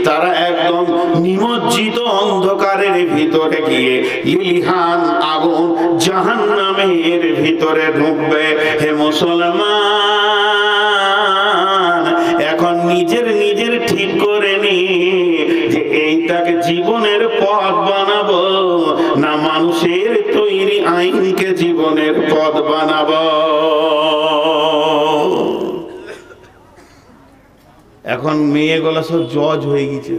A: তারা একদম নিমজ্জিত অন্ধকারের ভিতরে গিয়ে লিলিহান আগুন জাহান্নামের ভিতরে ঢুকবে। হে মুসলমান, এখন নিজের ঠিক করে নি যে এইটাকে জীবনের পথ বানাবো না মানুষের তৈরি আইনকে জীবনের পথ বানাবো। এখন মেয়েগুলো সব জজ হয়ে গেছে।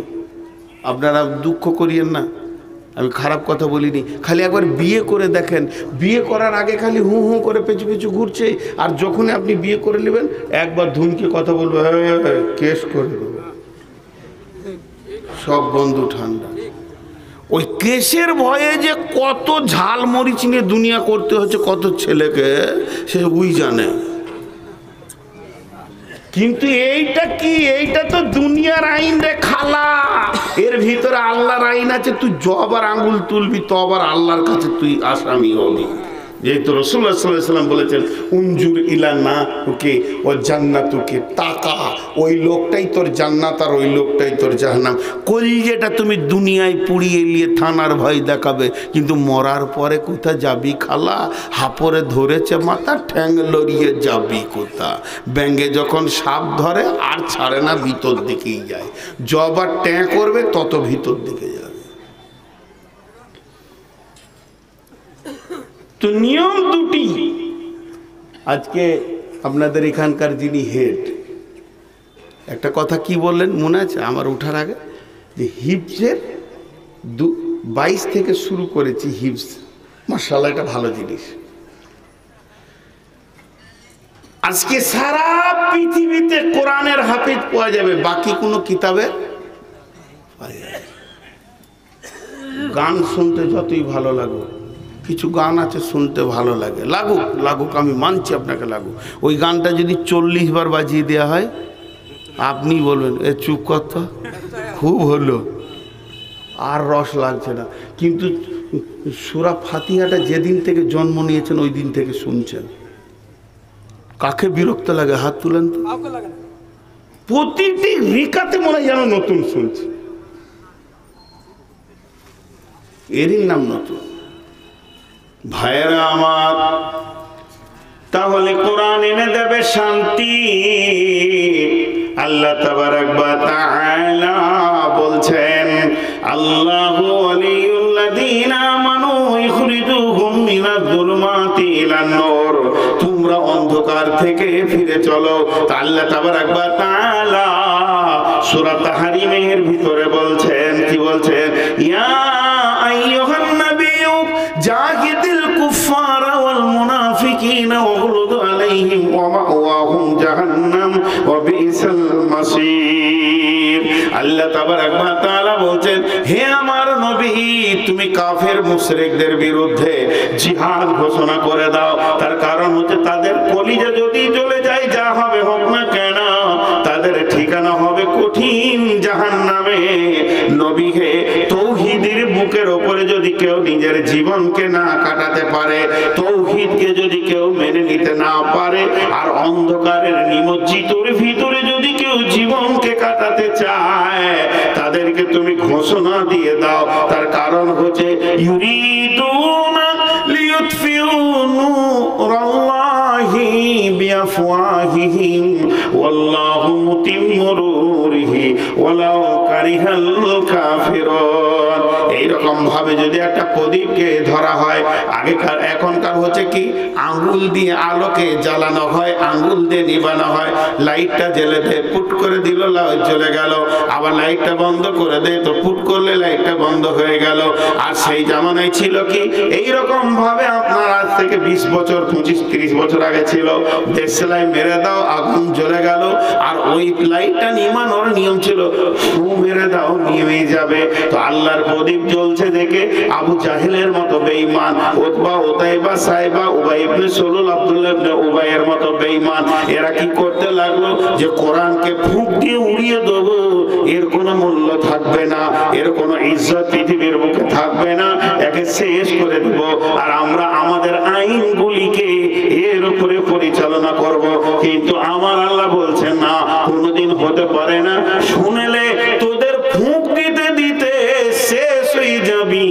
A: আপনারা দুঃখ করিয়েন না, আমি খারাপ কথা বলিনি। খালি একবার বিয়ে করে দেখেন, বিয়ে করার আগে খালি হু হু করে পেছু পেছু ঘুরছে, আর যখনই আপনি বিয়ে করে নেবেন একবার ধুমকে কথা বলবে, কেস করে দেবে, সব বন্ধু ঠান্ডা। ওই কেসের ভয়ে যে কত ঝাল মরিচ নিয়ে দুনিয়া করতে হচ্ছে কত ছেলেকে, সে উই জানে। কিন্তু এইটা কি? এইটা তো দুনিয়ার আইন রে খালা, এর ভিতরে আল্লাহর আইন আছে। তুই যবার আঙ্গুল তুলবি তবার আল্লাহর কাছে তুই আসামি হবি। যেহেতু রাসূলুল্লাহ সাল্লাল্লাহু আলাইহি ওয়াসাল্লাম বলেছেন, উনজুর ইলা না ওকে ও জান্নাতুকে, তাকা, ওই লোকটাই তোর জান্নাত আর ওই লোকটাই তোর জাহান্নাম। কলিজাটা তুমি দুনিয়ায় পুড়িয়ে নিয়ে থানার ভয় দেখাবে, কিন্তু মরার পরে কোথা যাবি খালা? হাপরে ধরেছে মাথা, ঠ্যাং লড়িয়ে যাবি কোথা? ব্যাঙ্গে যখন সাপ ধরে আর ছাড়ে না, ভিতর দিকেই যায়। যবার ট্যাঁ করবে তত ভিতর দিকে যাবে। তো নিয়ম দুটি। আজকে আপনাদের এখানকার যিনি হেড, একটা কথা কি বললেন মনে আছে আমার ওঠার আগে, যে হিপসের 22 থেকে শুরু করেছি হিপস। মাশাআল্লাহ, এটা ভালো জিনিস। আজকে সারা পৃথিবীতে কোরআনের হাফিজ পাওয়া যাবে, বাকি কোনো কিতাবে পাওয়া যাবে। গান শুনতে যতই ভালো লাগুক, কিছু গান আছে শুনতে ভালো লাগে, লাগুক, আমি মানছি আপনাকে লাগুক। ওই গানটা যদি 40 বার বাজিয়ে দেওয়া হয়, আপনি বলবেন এ চুপ কথা, খুব হলো, আর রস লাগছে না। কিন্তু সূরা ফাতিহাটা যেদিন থেকে জন্ম নিয়েছেন ওই দিন থেকে শুনছেন, কাকে বিরক্ত লাগে? হাত তুলেন তো। প্রতিটি রিকাতে মনে হয় যেন নতুন শুনছে, এরই নাম নতুন। ভাইয়েরা আমার, তাহলে কোরআন এনে দেবে শান্তি। আল্লাহ তাবারাক ওয়া তাআলা বলছেন, আল্লাহু ওয়ালিয়ুল্লাযীনা আমানু ইখরিজুহুম মিনাজ-যুলুমাতি ইলান-নূর। তোমরা অন্ধকার থেকে ফিরে চলো। তা আল্লাহ তাবারাক ওয়া তাআলা সূরা তাহরিমের ভিতরে বলছেন, কি বলছেন? ইয়া আইয়ুহান নাবিয়্যু জাহিদিল কুফারা ওয়াল মুনাফিকিনা ওয়াগলুদ আলাইহিম ওয়া মাওয়াহুম জাহান্নাম ওয়া বিসাল মাসীর। আল্লাহ তাবারাক ওয়া তাআলা বলছেন, হে আমার নবী, তুমি কাফের মুশরিকদের বিরুদ্ধে জিহাদ ঘোষণা করে দাও। তার কারণ হচ্ছে তাদের কলিজা যদি জ্বলে যায়, যা হবে হোক না কেন, তাদের ঠিকানা হবে কঠিন জাহান্নামে। নবী হে, তৌহিদের বুকের উপরে যদি কেউ নিজের জীবনকে না কাটাতে পারে, তৌহিদকে যদি কেউ মেনে নিতে না পারে, আর অন্ধকারের নিমজ্জিতর ভিতরে যদি কেউ জীবনকে কাটাতে চায়, তাদেরকে তুমি ঘোষণা দিয়ে দাও। তার কারণ হচ্ছে ইউরিদুনা লিইউতফিউ নূরাল্লাহি বিআফওয়াহিহিম ওয়াল্লাহু মুতিম্মু নূরিহি ওয়ালাউ কারিহাল কাফিরুন। এইরকম ভাবে যদি একটা প্রদীপকে ধরা হয়, আগেকার এখনকার হচ্ছে কি, আঙ্গুল দিয়ে আলোকে জ্বালানো হয়, আঙ্গুল দিয়ে নিবানো হয়। লাইটটা জ্বেলে দে, পুট করে দিল, লাইট জ্বলে গেল। আবার লাইটটা বন্ধ করে দে, তো পুট করলে লাইটটা বন্ধ হয়ে গেল। আর সেই জামানায় ছিল কি, এইরকম ভাবে আপনার আজ থেকে 20 বছর 25-30 বছর আগে ছিল, দেশলাই মেরে দাও, আগুন জ্বলে গেল। আর ওই লাইটটা নিমানোর নিয়ম ছিল, ফু মেরে দাও নিয়ে যাবে। তো আল্লাহর প্রদীপ জ্বলছে দেখে আবু জাহেলের মতো বেঈমান, উতবা, উতাইবা, সাইবা, উবাই ইবনে সুলুল, আব্দুল্লাহ ইবনে উবাইয়ের মতো বেঈমান, এরা কি করতে লাগলো যে কোরআনকে ফুঁক দিয়ে উড়িয়ে দেবো, এর কোনো মূল্য থাকবে না, এর কোনো ইজ্জত পৃথিবীর বুকে থাকবে না, একে শেষ করে দেব, আর আমরা আমাদের আইনগুলিকে এর উপরে পরিচালনা করব। কিন্তু আমার আল্লাহ বলছেন না, কোনোদিন হতে পারে না। শুনেলে তোদের ফুঁক দিতে দিতে শেষ হয়ে যাবি,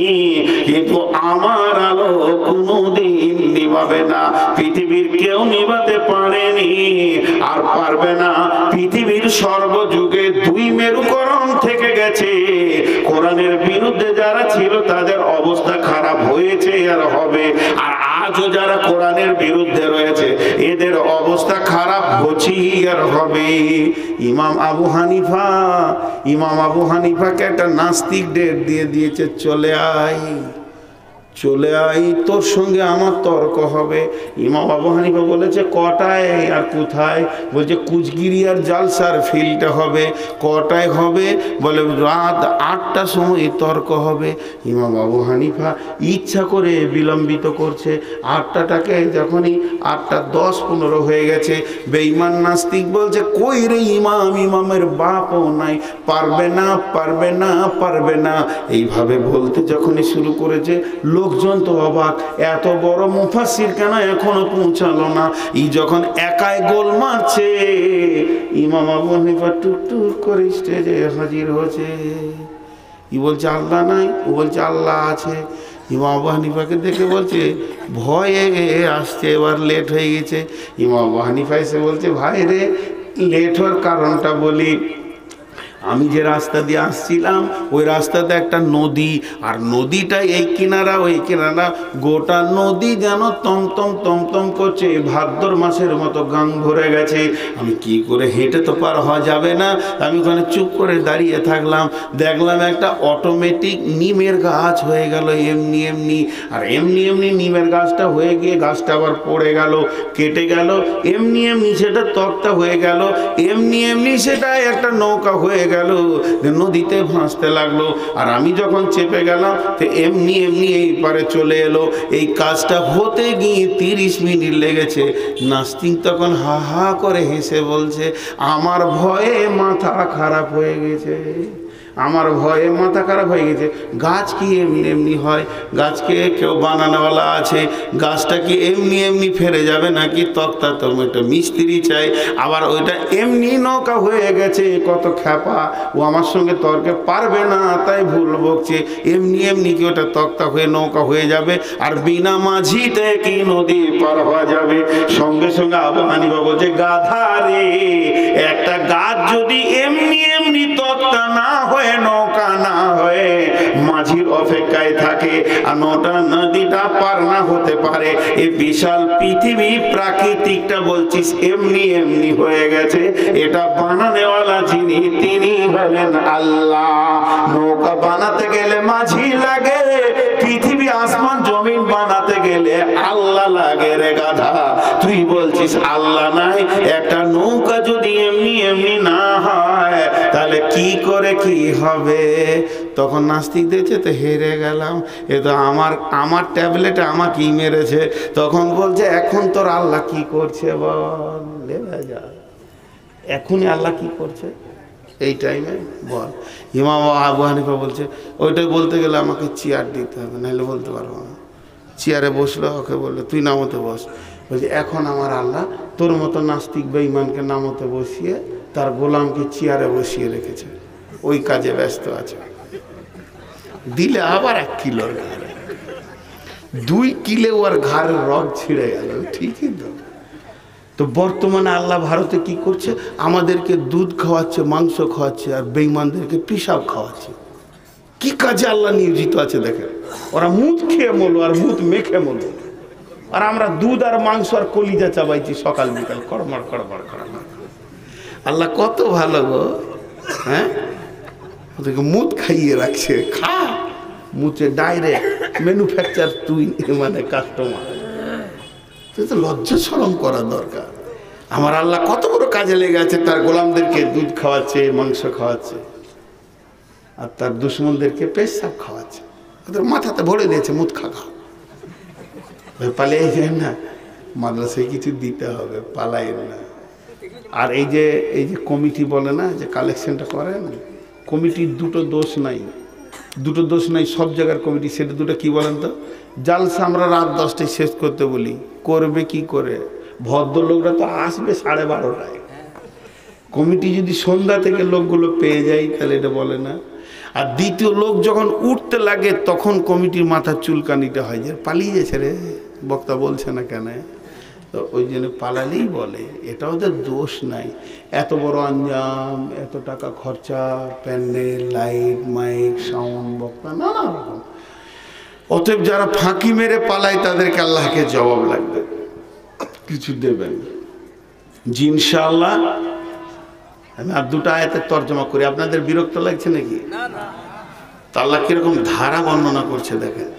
A: কিন্তু আমার আলো কোনোদিন নিভাবে না। পৃথিবীর কেউ নিভাতে পারেনি আর পারবে না। পৃথিবীর সর্বযুগে দুই মেরুকরণ থেকে গেছে। কোরআনের বিরুদ্ধে যারা ছিল তাদের অবস্থা খারাপ হয়েছে আর হবে, আর আজও যারা কোরআনের বিরুদ্ধে রয়েছে এদের অবস্থা খারাপ হচ্ছে আর হবে। ইমাম আবু হানিফাকে একটা নাস্তিক ডেট দিয়ে দিয়েছে, চলে আয়, তোর সঙ্গে আমার তর্ক হবে। ইমাম আবু হানিফা বলেছে কটায় আর কোথায়? বলছে কুচগিরি আর জালসার ফিল্ডে হবে। কটায় হবে? বলে রাত 8টার সময় তর্ক হবে। ইমাম আবু হানিফা ইচ্ছা করে বিলম্বিত করছে। 8টাটাকে যখনই 8:10-15 হয়ে গেছে, বেঈমান নাস্তিক বলছে কই রে ইমামের বাপও নাই, পারবে না। এইভাবে বলতে যখনই শুরু করেছে, লোকজন তো অবাক, এত বড় মুফাসসির কেন এখনো পৌঁছালো না? ই যখন একাই গোল মারছে, ইমাম আবু হানিফা টুকটুক করে স্টেজে হাজির হয়েছে। ই বলছে আল্লাহ নাই, ও বলছে আল্লাহ আছে। ইমাম আবু হানিফাকে দেখে বলছে ভয়ে আসছে, এবার লেট হয়ে গেছে। ইমাম আবু হানিফা এসে বলছে ভাই রে, লেট হওয়ার কারণটা বলি। আমি যে রাস্তা দিয়ে আসছিলাম ওই রাস্তাতে একটা নদী, আর নদীটা এই কিনারা ওই কিনারা, গোটা নদী যেন তমতম করছে, ভাদ্র মাসের মতো গাং ভরে গেছে। আমি কি করে, হেঁটে তো পার হওয়া যাবে না। আমি ওখানে চুপ করে দাঁড়িয়ে থাকলাম, দেখলাম একটা অটোমেটিক নিমের গাছ হয়ে গেল এমনি, আর এমনি নিমের গাছটা হয়ে গিয়ে গাছটা আবার পড়ে গেল, কেটে গেল, এমনি সেটা তক্তা হয়ে গেল, এমনি সেটা একটা নৌকা হয়ে গেল, নদীতে ভাসতে লাগলো। আর আমি যখন চেপে গেলাম তো এমনি এই পারে চলে এলো। এই কাজটা হতে গিয়ে 30 মিনিট লেগেছে। নাস্তিক তখন হা করে হেসে বলছে আমার ভয়ে মাথা খারাপ হয়ে গেছে, গাছ কি এমনি হয়? গাছকে কেউ বানানোওয়ালা আছে, গাছটা কি এমনি ফেরে যাবে নাকি? তক্তা তো একটা মিস্ত্রি চাই। আবার ওইটা এমনি নৌকা হয়ে গেছে, কত খ্যাপা, ও আমার সঙ্গে তর্কে পারবে না, তাই ভুল বকছে। এমনি কি ওটা তক্তা হয়ে নৌকা হয়ে যাবে? আর বিনা মাঝিতে কি নদী পার হওয়া যাবে? সঙ্গে আবু হানিফা বলছে গাধা রে, একটা গাছ যদি এমনি তক্তা না হয়, নৌকা না হয়ে মাঝির অপেক্ষায় থাকে, আর নদীটা পার না হতে পারে, এই বিশাল পৃথিবী প্রাকৃতিকটা বলছিস এমনি হয়ে গেছে, এটা বানানোওয়ালা যিনি তিনি হলেন আল্লাহ। নৌকা বানাতে গেলে মাঝি লাগে, পৃথিবী আসমান জমিন বানাতে গেলে আল্লাহ লাগে রে গাধা। তুই বলছিস আল্লাহ নাই? একটা নৌকা যদি এমনি না হয় তাহলে কি করে কি হবে? তখন নাস্তিক দেখছে তো হেরে গেলাম, এ তো আমার ট্যাবলেটে আমাকেই মেরেছে। তখন বলছে এখন তোর আল্লাহ কি করছে বল, এখনই আল্লাহ কি করছে এই টাইমে বল। ইমাম আবু হানিফা বলছে ওইটাই বলতে গেলে আমাকে চেয়ার দিতে হবে, নাহলে বলতে পারবো না। চেয়ারে বসলো, ওকে বললো তুই নামতে বস। বলছে এখন আমার আল্লাহ তোর মতো নাস্তিক বেঈমানকে নামতে বসিয়ে তার গোলামকে চেয়ারে বসিয়ে রেখেছে, ওই কাজে ব্যস্ত আছে। দিলে আবার 1 কিলোর ঘাড়ে, 2 কিলো ওর ঘাড়ের রগ ছিঁড়ে গেল। ঠিকই তো বর্তমানে আল্লাহ ভারতে কি করছে? আমাদেরকে দুধ খাওয়াচ্ছে, মাংস খাওয়াচ্ছে, আর বেঈমানদেরকে পিসাব খাওয়াচ্ছে। কি কাজে আল্লাহ নিয়োজিত আছে দেখেন। ওরা মুদ খেয়ে মরলো আর মুদ মেখে মরলো, আর আমরা দুধ আর মাংস আর কলিজা চাবাইছি সকাল বিকাল, কড়মড়। আল্লাহ কত ভালো গো, হ্যাঁ? ওদেরকে মুদ খাইয়ে রাখছে, খা মুচে ডাইরেক্ট ম্যানুফ্যাকচার, তুই মানে কাস্টমার। তুই তো লজ্জা শরম করা দরকার। আমার আল্লাহ কত বড় কাজে লেগে আছে, তার গোলামদেরকে দুধ খাওয়াচ্ছে, মাংস খাওয়াচ্ছে। আর তার দুশ্মনদেরকে পেশাব খাওয়াচ্ছে, ওদের মাথাতে ভরে দিয়েছে মুদ খা খা, পালিয়ে যায় না, মাদ্রাসায় কিছু দিতে হবে, পালাই না। আর এই যে কমিটি বলে না যে কালেকশনটা করেন, কমিটির দুটো দোষ নাই, সব জায়গার কমিটি। সেটা দুটো কি বলেন তো? জালসা আমরা রাত 10টায় শেষ করতে বলি, করবে কি করে? ভদ্রলোকরা তো আসবে 12:30টায়। কমিটি যদি সন্ধ্যা থেকে লোকগুলো পেয়ে যায় তাহলে এটা বলে না। আর দ্বিতীয় লোক যখন উঠতে লাগে তখন কমিটির মাথার চুলকানিটা হয় যে পালিয়ে গেছে রে, বক্তা বলছে না কেন। তো ওই জন্য পালালেই বলে, এটা ওদের দোষ নাই। এত বড় আঞ্জাম, এত টাকা খরচা, প্যান্ডেল, লাইট, মাইক, সাউন্ড, বক্তা, নানা রকম। অতএব যারা ফাঁকি মেরে পালায় তাদেরকে আল্লাহকে জবাব লাগবে, কিছু দেবেন। জি ইনশাআল্লাহ। আমি আর দুটো আয়াতের তর্জমা করি, আপনাদের বিরক্ত লাগছে নাকি? তা আল্লাহ কিরকম ধারা বর্ণনা করছে দেখেন।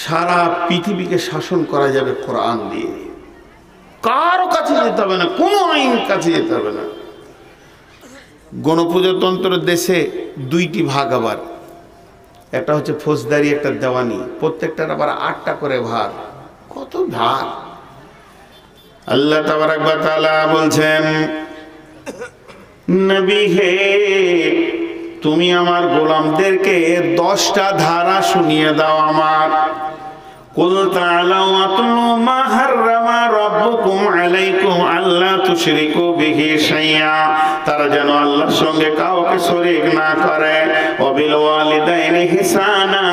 A: সারা পৃথিবীকে শাসন করা যাবে কোরআন দিয়ে, কারো কাছে যেতে হবে না, কোনো আইন কাছে যেতে হবে না। গণপ্রজাতন্ত্র দেশে 2টি ভাগ, আবার একটা হচ্ছে ফৌজদারি, একটা দেওয়ানি, প্রত্যেকটার আবার 8টা করে ভাগ। কত ভাগ! আল্লাহ তাবারক ওয়া তাআলা বলছেন, নবী হে, তুমি আমার গোলামদেরকে 10টা ধারা শুনিয়ে দাও আমার। কুল তাআলাউ আতলু মা হাররামা রাব্বুকুম আলাইকুম আল্লা তুশরিকু বিহি শাইআ, তারা যেন আল্লাহর সঙ্গে কাউকে শরীক না করে। ওয়াবিল ওয়ালিদাইনি ইহসানা,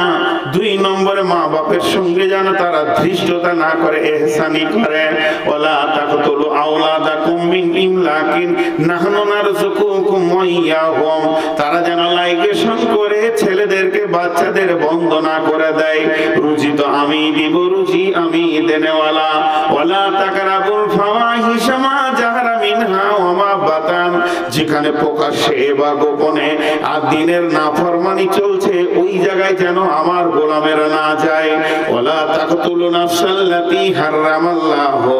A: 2 নম্বরে মা বাপের সঙ্গে যেন তারা ধৃষ্টতা না করে, ইহসানি করে। ওয়ালা তাকতুলু আওলাদাকুম মিন ইমলাকিন নাহনু নারযুকুকুম ওয়া ইয়াহুম, তারা যেন লাইগেশন করে ছেলেদেরকে বাচ্চাদের বন্দনা করে দেয়। রুজি তো আমি দিব, রুজি আমি দেনেওয়ালা। ওয়ালা তাকরাবুল ফাওয়াহিশা মা জাহারা মিনহা ওয়া মা বাতান, যেখানে প্রকাশ্যে বা গোপনে আর দিনের নাফরমানি চলছে ওই জায়গায় যেন আমার গোলামেরা না যায়। ওয়ালা তাকতুলু নাফসাল্লাতী হারামাল্লাহু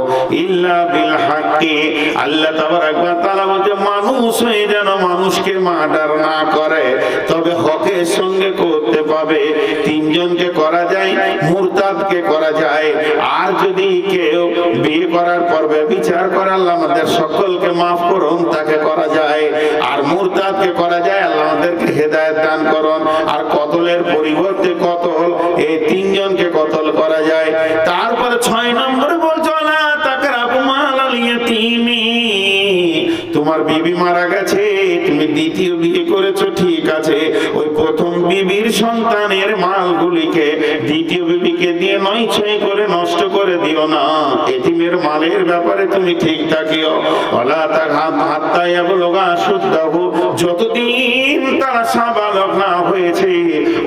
A: ইল্লা বিল হাক্কি, আল্লাহ তাবারক ওয়া তাআলা বলে মানুষ হয়ে যেন মানুষকে মার্ডার না করে, তবে হকের সঙ্গে করতে পাবে। 3 জনকে করা যায়, মুরতাদকে করা যায়। আর যদি কেউ বিয়ে করার পর ব্যভিচার করে, আল্লাহ আমাদের সকলকে মাফ করুন, তাকে করা যায়। আর মুরতাদকে করা যায়, আল্লাহ আমাদেরকে হেদায়েত দান করুন। আর কতলের পরিবর্তে কতল, এই 3 জনকে কতল করা যায়। তারপরে 6 নম্বরে বলছো না তাকরাবু মালাল ইয়াতীমি, তোমার বিবি মারা গেছে, তুমি দ্বিতীয় বিয়ে করেছো, ঠিক আছে, ওই প্রথম বিবির সন্তানের মালগুলিকে দ্বিতীয় বিবিকে দিয়ে নয় করে নষ্ট করে দিও না। এতিমের মালের ব্যাপারে তুমি ঠিক থাকিও। ওয়ালা হাত্তা ইয়াবলুগা শুদ্দাহু, যতদিন তারা সাবালক না হয়েছে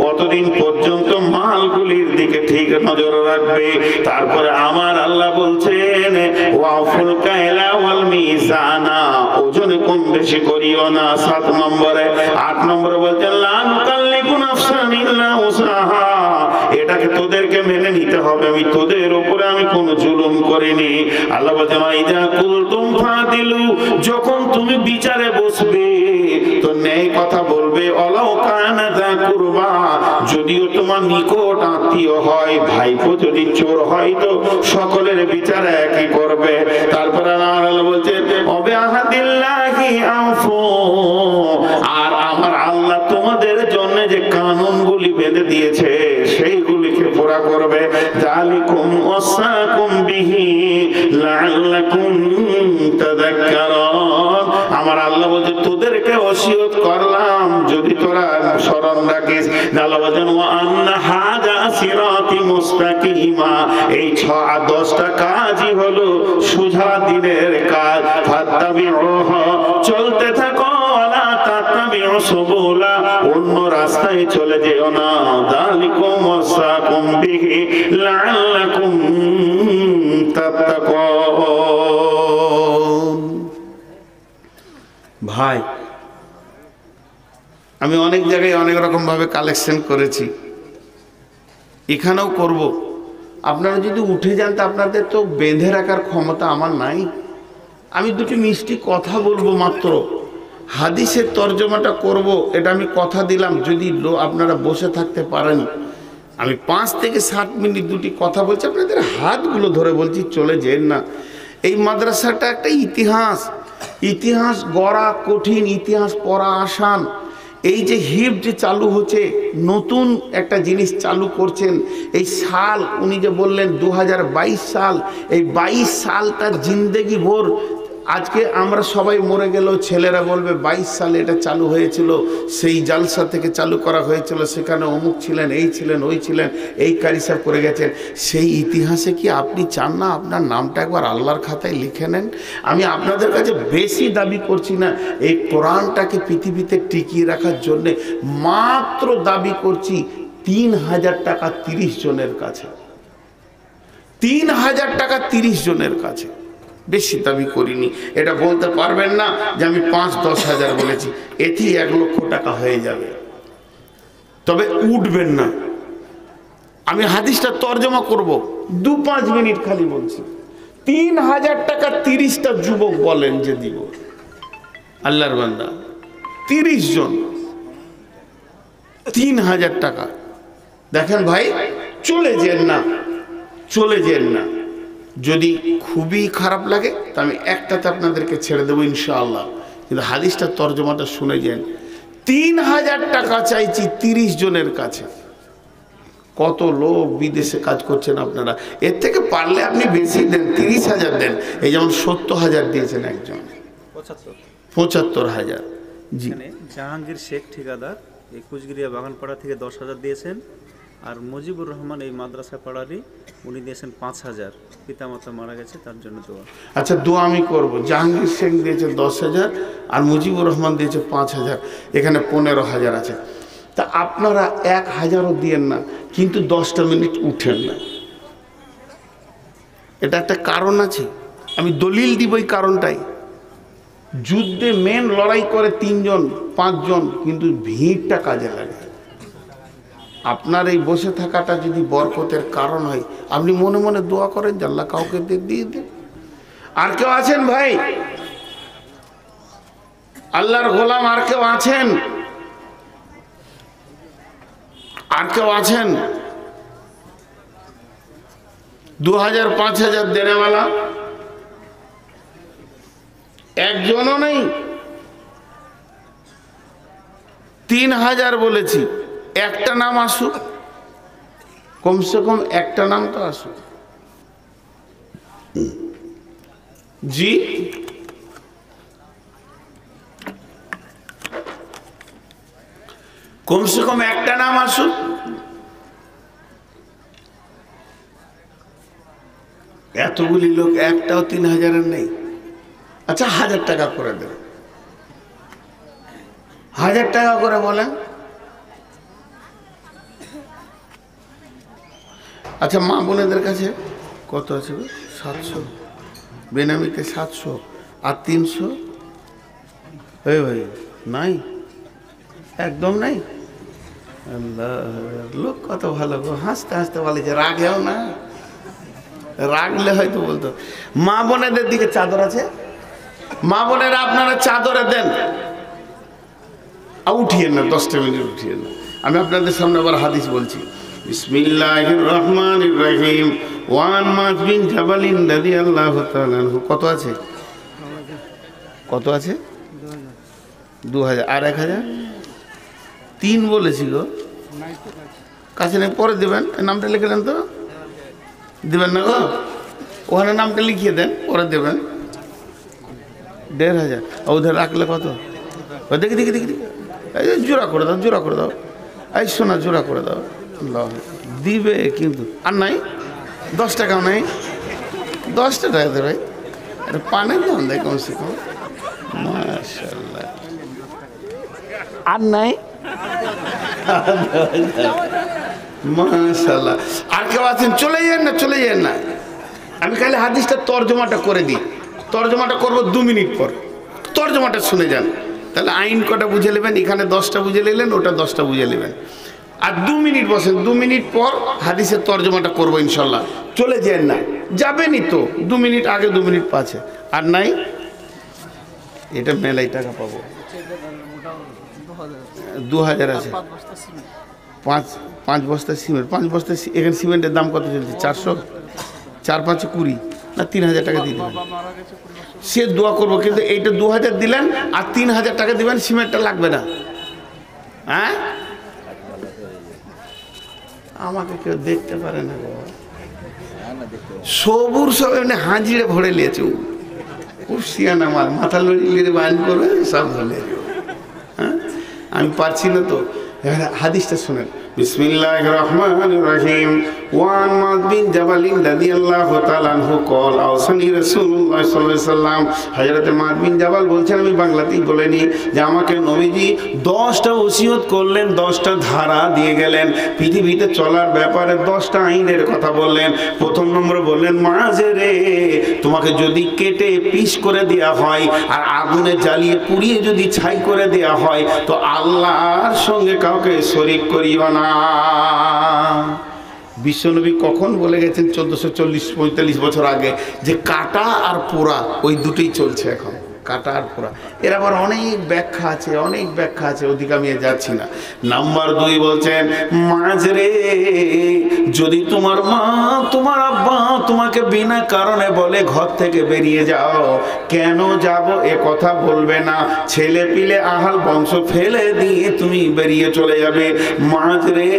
A: অতদিন পর্যন্ত মালগুলির দিকে ঠিক নজর রাখবে। তারপরে আমার আল্লাহ বলছেন ওয়াফুল কাইলা ওয়াল মিজানা, ওজনে কম বেশি করিও না। 7 নম্বরে 8 নম্বরে বলছেন লা নুকাল্লিফু নাফসান ইল্লা উসাহা, এটাকে তোদেরকে মেনে নিতে হবে, আমি তোদের উপরে আমি কোনো জুলুম করিনি। আল্লাহ বলেন ইযা কুলতুম ফাদিলু, যখন তুমি বিচারে বসবে তো ন্যায় কথা বলবে। ওয়ালাউ কানা যা কুরবা, যদিও তোমার নিকট আত্মীয় হয়, ভাইপো যদি চোর হয় তো সকলের বিচার একই করবে। তারপরে আল্লাহ বলছেন ওবে আহাদিল্লাহি আফু, আর আমার আল্লাহ তোমাদের জন্য যে কানুনগুলি বেঁধে দিয়েছে সেইগুলিকে পুরা করবে। যালিকুম ওয়াসাকুম বিহি লাআল্লাকুম তাযাক্কারুন, আমার আল্লাহ বলছে তোদেরকে ওসিয়ত করলাম যদি তোরা স্মরণ রাখিস। আল্লাহ বলেন ওয়া আন্না হাযা সিরাতি মুস্তাকিমা, এই 10টা কাজই হলো সোজা দিনের কাজ। ফাত্তাবিউহু, চলতে থাকো, ওয়ালা তাত্তাবিউ সুবুলা, অন্য রাস্তায় চলে যেও না। যালিকুম ওয়াসাকুম বিহি লাআল্লাকুম তাত্তাকুন। ভাই, আমি অনেক জায়গায় অনেক রকম ভাবে কালেকশন করেছি, এখানেও করব। আপনারা যদি উঠে যান তা আপনাদের তো বেঁধে রাখার ক্ষমতা আমার নাই। আমি দুটি মিষ্টি কথা বলবো মাত্র, হাদিসের তর্জমাটা করব, এটা আমি কথা দিলাম। যদি আপনারা বসে থাকতে পারেন, আমি 5 থেকে 7 মিনিট দুটি কথা বলছি, আপনাদের হাতগুলো ধরে বলছি, চলে যেন না। এই মাদ্রাসাটা একটা ইতিহাস, ইতিহাস গড়া কঠিন, ইতিহাস পড়া আসান। এই যে হিফ যে চালু হচ্ছে, নতুন একটা জিনিস চালু করছেন, এই সাল উনি যে বললেন 2022 সাল, এই 22 সালটা জিন্দেগি ভোর। আজকে আমরা সবাই মরে গেলেও ছেলেরা বলবে 22 সালে এটা চালু হয়েছিল, সেই জালসা থেকে চালু করা হয়েছিল, সেখানে অমুক ছিলেন, এই ছিলেন, ওই ছিলেন, এই কারিসা করে গেছেন। সেই ইতিহাসে কি আপনি চান না আপনার নামটা একবার আল্লাহর খাতায় লিখে নেন? আমি আপনাদের কাছে বেশি দাবি করছি না, এই কোরআনটাকে পৃথিবীতে টিকিয়ে রাখার জন্যে মাত্র দাবি করছি 3000 টাকা 30 জনের কাছে, 3000 টাকা 30 জনের কাছে, বেশি দাবি করিনি। এটা বলতে পারবেন না যে আমি 5-10 হাজার বলেছি, এতেই 1 লক্ষ টাকা হয়ে যাবে। তবে উঠবেন না। আমি হাদিসটা তর্জমা করব, 2-5 মিনিট খালি বলছি। 3000 টাকা 30টা যুবক বলেন যে দিব, আল্লাহর বান্দা 30 জন, 3000 টাকা। দেখেন ভাই, চলে যেন না, চলে যেন না। যদি খুবই খারাপ লাগে তা আমি একটাতে আপনাদেরকে ছেড়ে দেবো ইনশাআল্লাহ, কিন্তু হাদিসটা তর্জমাটা শুনে যান। 3000 টাকা চাইছি 30 জনের কাছে। কত লোক বিদেশে কাজ করছেন আপনারা, এর থেকে পারলে আপনি বেশি দেন, 30,000 দেন। এই যেমন 70,000 দিয়েছেন একজন, 75,000। জি,
B: জাহাঙ্গীর শেখ ঠিকাদার এই কুচগিরিয়া বাগানপাড়া থেকে 10,000 দিয়েছেন। আর মুজিবুর রহমান এই মাদ্রাসা পাড়ারই, উনি দিয়েছেন 5,000। পিতামাতা মারা গেছে তার জন্য দোয়া।
A: আচ্ছা, দোয়া আমি করবো। জাহাঙ্গীর শেখ দিয়েছে 10,000 আর মুজিবুর রহমান দিয়েছে 5,000, এখানে 15,000 আছে। তা আপনারা 1,000ও দিয়েন না, কিন্তু 10টা মিনিট উঠেন না। এটা একটা কারণ আছে, আমি দলিল দিব এই কারণটাই। যুদ্ধে মেন লড়াই করে 3 জন 5 জন, কিন্তু ভিড়টা কাজে লাগে। আপনার এই বসে থাকাটা যদি বরকতের কারণ হয়, আপনি মনে মনে দোয়া করেন যে আল্লাহ কাউকে দিয়ে দিন। আর কেউ আছেন ভাই, আল্লাহর গোলাম আর কেউ আছেন? আর কেউ আছেন? 2,000-5,000 দেনেওয়ালা একজনও নেই। 3,000 বলেছি, একটা নাম আসুক, কমসে কম একটা নাম তো আসুক। জি, কমসে কম একটা নাম আসুক। এতগুলি লোক, একটাও 3,000-এর নেই। আচ্ছা, 1,000 টাকা করে দেবে, 1,000 টাকা করে বলেন। আচ্ছা, মা বোনেদের কাছে কত আছে? 700, বেনামিতে 700 আর 300। এই ভাই নাই, একদম নাই। আল্লাহ, লোক কত ভালো গো, হাসতে হাসতে বলে যে রাগেও না, রাগলে হয়তো বলতো। মা বোনেদের দিকে চাদর আছে, মা বোনেরা আপনারা চাদরে দেন, উঠিয়ে না, 10টা মিনিট উঠিয়ে না। আমি আপনাদের সামনে আবার হাদিস বলছি। বিসমিল্লাহির রহমানির রহিম। ওয়ান মাস বিন জাবালিন রাদিয়াল্লাহু তাআলা আনহু। কত আছে? কত আছে? 2,000 আর 1,000। 3 বলেছি গো, কাছে নেই, পরে দেবেন। নামটা লিখে দেন তো, দেবেন না গো? ওখানে নামটা লিখিয়ে দেন, পরে দেবেন। 1,500 ওদের রাখলে কত? দেখি দেখি দেখি, জোড়া করে দাও, জোড়া করে দাও। এই সোনা, জোড়া করে দাও। দিবে কিন্তু। আর নাই 10 টাকাও নাই, 10 টাকা দে ভাই। আরে পানের দাম দেয় কমসে কম। মাশাআল্লাহ। আর নাই, মাশাআল্লাহ। আর কেউ আছেন? চলে যান না, চলে যান না। আমি খালি হাদিসটা তর্জমাটা করে দিই, তর্জমাটা করবো 2 মিনিট পর। তর্জমাটা শুনে যান, তাহলে আইন কটা বুঝে নেবেন। এখানে 10টা বুঝে নিলেন, ওটা 10টা বুঝে নেবেন। আর 2 মিনিট বসেন, 2 মিনিট পর হাদিসের তর্জমাটা করবো ইনশাল্লাহ। চলে যান না, যাবেনই তো। 2 মিনিট আগে, 2 মিনিট পাছে। আর নাই, এটা মেলাই টাকা পাবো। 2000 আছে। 5 বস্তা সিমেন্ট। 5 বস্তা এখানে সিমেন্টের দাম কত চলছে? 400, 4-5 20 না 3000 টাকা দিয়ে দেবেন। সে দোয়া করবো, কিন্তু এইটা 2000 দিলেন আর 3000 টাকা দিবেন, সিমেন্টটা লাগবে না। হ্যাঁ, আমাকে কেউ দেখতে পারে না বাবা। সবুর সব এমনি হাজিরে ভরে নিয়েছে। সিয়ান আমার মাথা লড়িয়ে বায়ন করবে, সব ধরে। হ্যাঁ, আমি পারছি না তো। এবারে হাদিসটা শুনেন। বিসমিল্লাহির রহমানির রহিম। ওয়ান মুআয বিন জাবাল রাদিয়াল্লাহু তাআলা আনহু قال আওসানি রাসূলুল্লাহ সাল্লাল্লাহু আলাইহি ওয়াসাল্লাম। হযরত মুআয বিন জাবাল বলছেন, আমি বাংলাতেই বলেনি, যে আমাকে নবীজি 10টা ওসিয়ত করলেন, 10টা ধারা দিয়ে গেলেন। পৃথিবীতে চলার ব্যাপারে 10টা আইনের কথা বললেন। প্রথম নম্বরে বললেন, মুআয রে, তোমাকে যদি কেটে পিস করে দেয়া হয় আর আগুনে জ্বালিয়ে পুড়িয়ে যদি ছাই করে দেয়া হয়, তো আল্লাহর সঙ্গে কাউকে শরীক করিও না। বিশ্বনবী কখন বলে গেছেন? 1440-45 বছর আগে, যে কাটা আর পোড়া ওই দুটোই চলছে এখন। কাটা আর পোড়া, এর আবার অনেক ব্যাখ্যা আছে, অনেক ব্যাখ্যা আছে, ওদিকে আমি যাচ্ছি না। নাম্বার 2 বলছেন, মুআয রে, যদি তোমার মা তোমার আব্বা তোমাকে বিনা কারণে বলে ঘর থেকে বেরিয়ে যাও, কেন যাব এ কথা বলবে না। ছেলে পিলে আহাল বংশ ফেলে দিয়ে তুমি বেরিয়ে চলে যাবে। মুআয রে,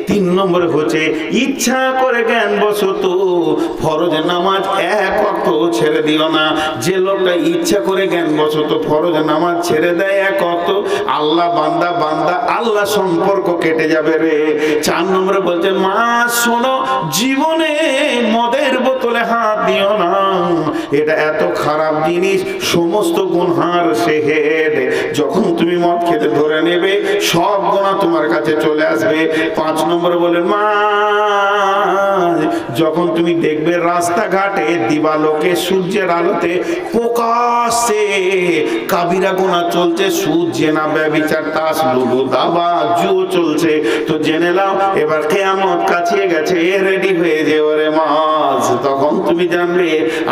A: 3 নম্বর হচ্ছে, ইচ্ছা করে জ্ঞান বশত ফরজ নামাজ 1 ওয়াক্ত ছেড়ে দিও না। যে লোকটা ইচ্ছা করে জ্ঞান বশত ফরজ নামাজ ছেড়ে দেয় 1 ওয়াক্ত, আল্লাহ বান্দা আল্লাহ সম্পর্ক কেটে যাবে রে। 4 নম্বরে বলছেন, মা শোনো, জীবনে মদের বোতলে হাত দিও না, এটা এত খারাপ জিনিস, সমস্ত গুনহার শেহেদ। যখন তুমি মদ খেতে ধরে নেবে, সব গুনাহ তোমার কাছে চলে আসবে। 5 নম্বরে বলেন, মা যখন তুমি দেখবে রাস্তাঘাটে দিবালোকে সূর্যের আলোতে প্রকাশ্যে কাবিরা গুনাহ চলছে, সুদ, জেনা, ব্যভিচার, তাস, লুডু, দাবা, জুয়া চলছে, তো জেনে নাও এবার কিয়ামত কাছে গেছে, রেডি হয়ে যেও রে মাঝ। তখন তুমি জানবে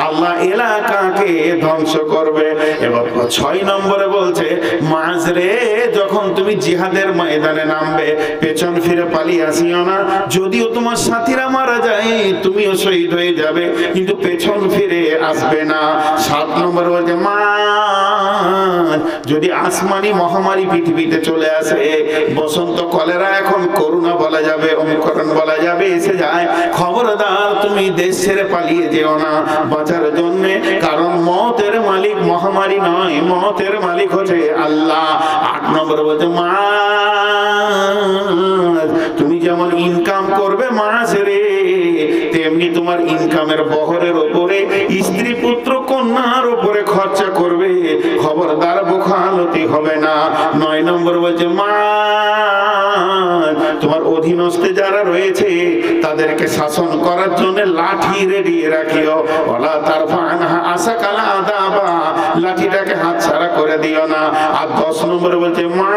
A: আল্লাহ এলাকাকে ধ্বংস করবে। এবার 6 নম্বরে বলছে, মাঝ রে, যখন তুমি জিহাদের ময়দানে নামবে, পেছন ফিরে পালিয়ে আসিও না। যদিও তোমার সাথীরা মারা যায়, তুমিও শহীদ হয়ে যাবে, কিন্তু পেছন ফিরে আসবে না। 7 নম্বরে বলছে, মা যদি আসমানি মহামারী পৃথিবীতে চলে আসে, বসন্ত, কলেরা, এখন করোনা বলা যাবে, অমিক্রণ বলা যাবে, এসে যায়, খবরদার তুমি দেশ ছেড়ে পালিয়ে যেও না বাঁচার জন্য, কারণ মতের মালিক মহামারী নয়, মতের মালিক হচ্ছে আল্লাহ। 8 নম্বর বলছে, মা তুমি যেমন ইনকাম করবে মাস রে, তেমনি তোমার ইনকামের বহরের উপরে স্ত্রী, পুত্র, কন্যার উপরে খরচা করবে, খবরদার বোখালতি হবে না। 9 নম্বর বলছে, মা তোমার অধীনস্থে যারা রয়েছে তাদেরকে শাসন করার জন্য লাঠি রেডি রাখিও, ওয়ালা তারফানহা আসাকালা আদাবা, লাঠিটাকে হাতছাড়া করে দিও না। আর 10 নম্বরে বলছে, মা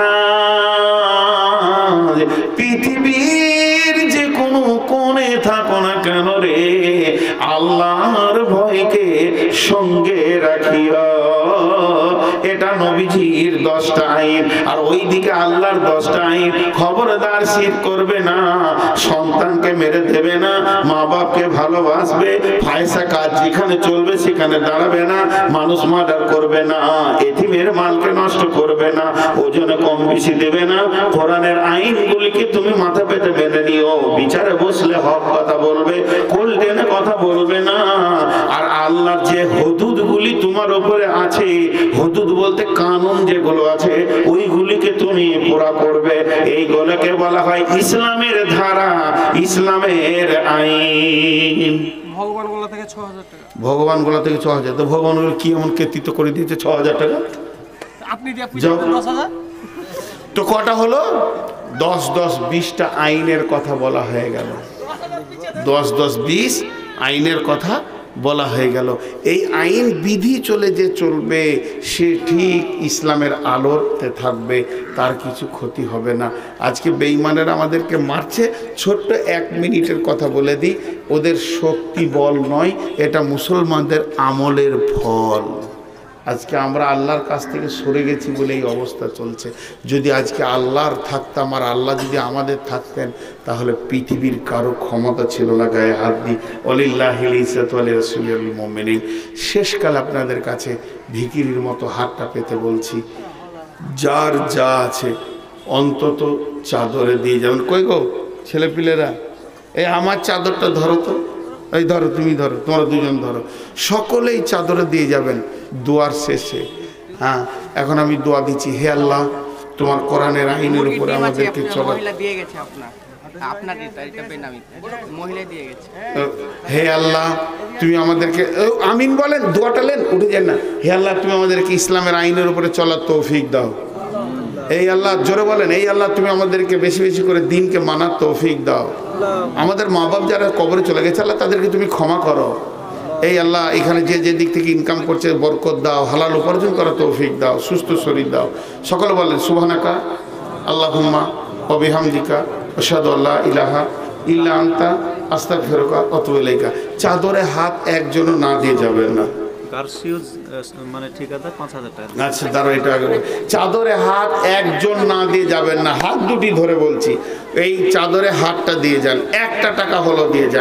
A: পৃথিবীর যে কোনো কোণে থাকো না কেন রে, আল্লাহর ভয়কে সঙ্গে রাখিও। এটা নবীজির 10টা আইন, আর ওইদিকে আল্লাহর 10টা আইন। খবরদার শিরক করবে না, সন্তানকে মেরে দেবে না, মা বাপকে ভালোবাসবে, ফায়সা কাজ যেখানে চলবে সেখানে দাঁড়াবে না, মানুষ মার্ডার করবে না, এতিমের মালকে নষ্ট করবে না, ওজনে কম বেশি দেবে না। কোরআনের আইনগুলিকে তুমি মাথা পেতে মেনে নিও। বিচারে বসলে হক কথা বলবে, কোল টেনে কথা বলবে না। আর আল্লাহর যে হুদুদগুলি তোমার উপরে আছে, হুদুদ বলতে কানুন যেগুলো আছে, ওইগুলিকে তুমি পুরা করবে। এইগুলোকে বলা হয় ইসলামের ধারা, ইসলামের আইন।
C: ভগবানগোলা থেকে 6000 টাকা।
A: ভগবানগোলা থেকে 6000। তো ভগবানগুলো কি এমন কৃতিত্ব করে দিয়েছে 6000 টাকা?
C: আপনি দিয়ে 10,000।
A: তো কটা হলো? 10, 10, 20টা আইনের কথা বলা হয়ে গেল। 10, 10, 20 আইনের কথা বলা হয়ে গেল। এই আইন বিধি চলে যে চলবে, সে ঠিক ইসলামের আলোতে থাকবে, তার কিছু ক্ষতি হবে না। আজকে বেঈমানেরা আমাদেরকে মারছে, ছোট্ট 1 মিনিটের কথা বলে দিই, ওদের শক্তি বল নয়, এটা মুসলমানদের আমলের ফল। আজকে আমরা আল্লাহর কাছ থেকে সরে গেছি বলে এই অবস্থা চলছে। যদি আজকে আল্লাহর থাকতাম আর আল্লাহ যদি আমাদের থাকতেন, তাহলে পৃথিবীর কারো ক্ষমতা ছিল না গায়ে হাত দিয়ে। ওয়ালিল্লাহিল ইজ্জাতু ওয়া লিরাসূলিল মুমিনিন। শেষকাল আপনাদের কাছে ভিখিরির মতো হাতটা পেতে বলছি, যার যা আছে অন্তত চাদরে দিয়ে যাবেন। কই গো ছেলেপিলেরা, এই আমার চাদরটা ধরো তো, এই ধরো, তুমি ধরো, তোমরা দুজন ধরো, সকলেই চাদরে দিয়ে যাবেন দোয়ার শেষে। হ্যাঁ, এখন আমি দোয়া দিচ্ছি, হে আল্লাহ, তোমার কোরআনের আইনের উপরে আমাদেরকে চলা। হে আল্লাহ, তুমি আমাদেরকে, আমিন বলেন, দোয়াটা লেন, উঠে যান না। হে আল্লাহ, তুমি আমাদেরকে ইসলামের আইনের উপরে চলার তৌফিক দাও। এই আল্লাহ, জোরে বলেন, এই আল্লাহ, তুমি আমাদেরকে বেশি বেশি করে দিনকে মানার তৌফিক দাও। আমাদের মা বাপ যারা কবরে চলে গেছে, আল্লাহ তাদেরকে তুমি ক্ষমা করো। এই আল্লাহ, এখানে যে যে দিক থেকে ইনকাম করছে বরকত দাও, হালাল উপার্জন করার তৌফিক দাও, সুস্থ শরীর দাও। সকলে বলেন সুবহানাকা আল্লাহুম্মা ওয়া বিহামদিকা আশহাদু আল্লা ইলাহা ইল্লা আনতা আস্তাগফিরুকা ওয়া আতুবু ইলাইকা। চাদরে হাত একজনও না দিয়ে যাবেন না।
B: কারসিউজ মানে ঠিকাদার 5,000 টাকা।
A: আচ্ছা দাঁড়ো, এটা আগে চাদরে হাত একজন না দিয়ে যাবেন না, হাত দুটি ধরে বলছি, এই চাদরে হাতটা দিয়ে যান, একটা টাকা হলো দিয়ে যান।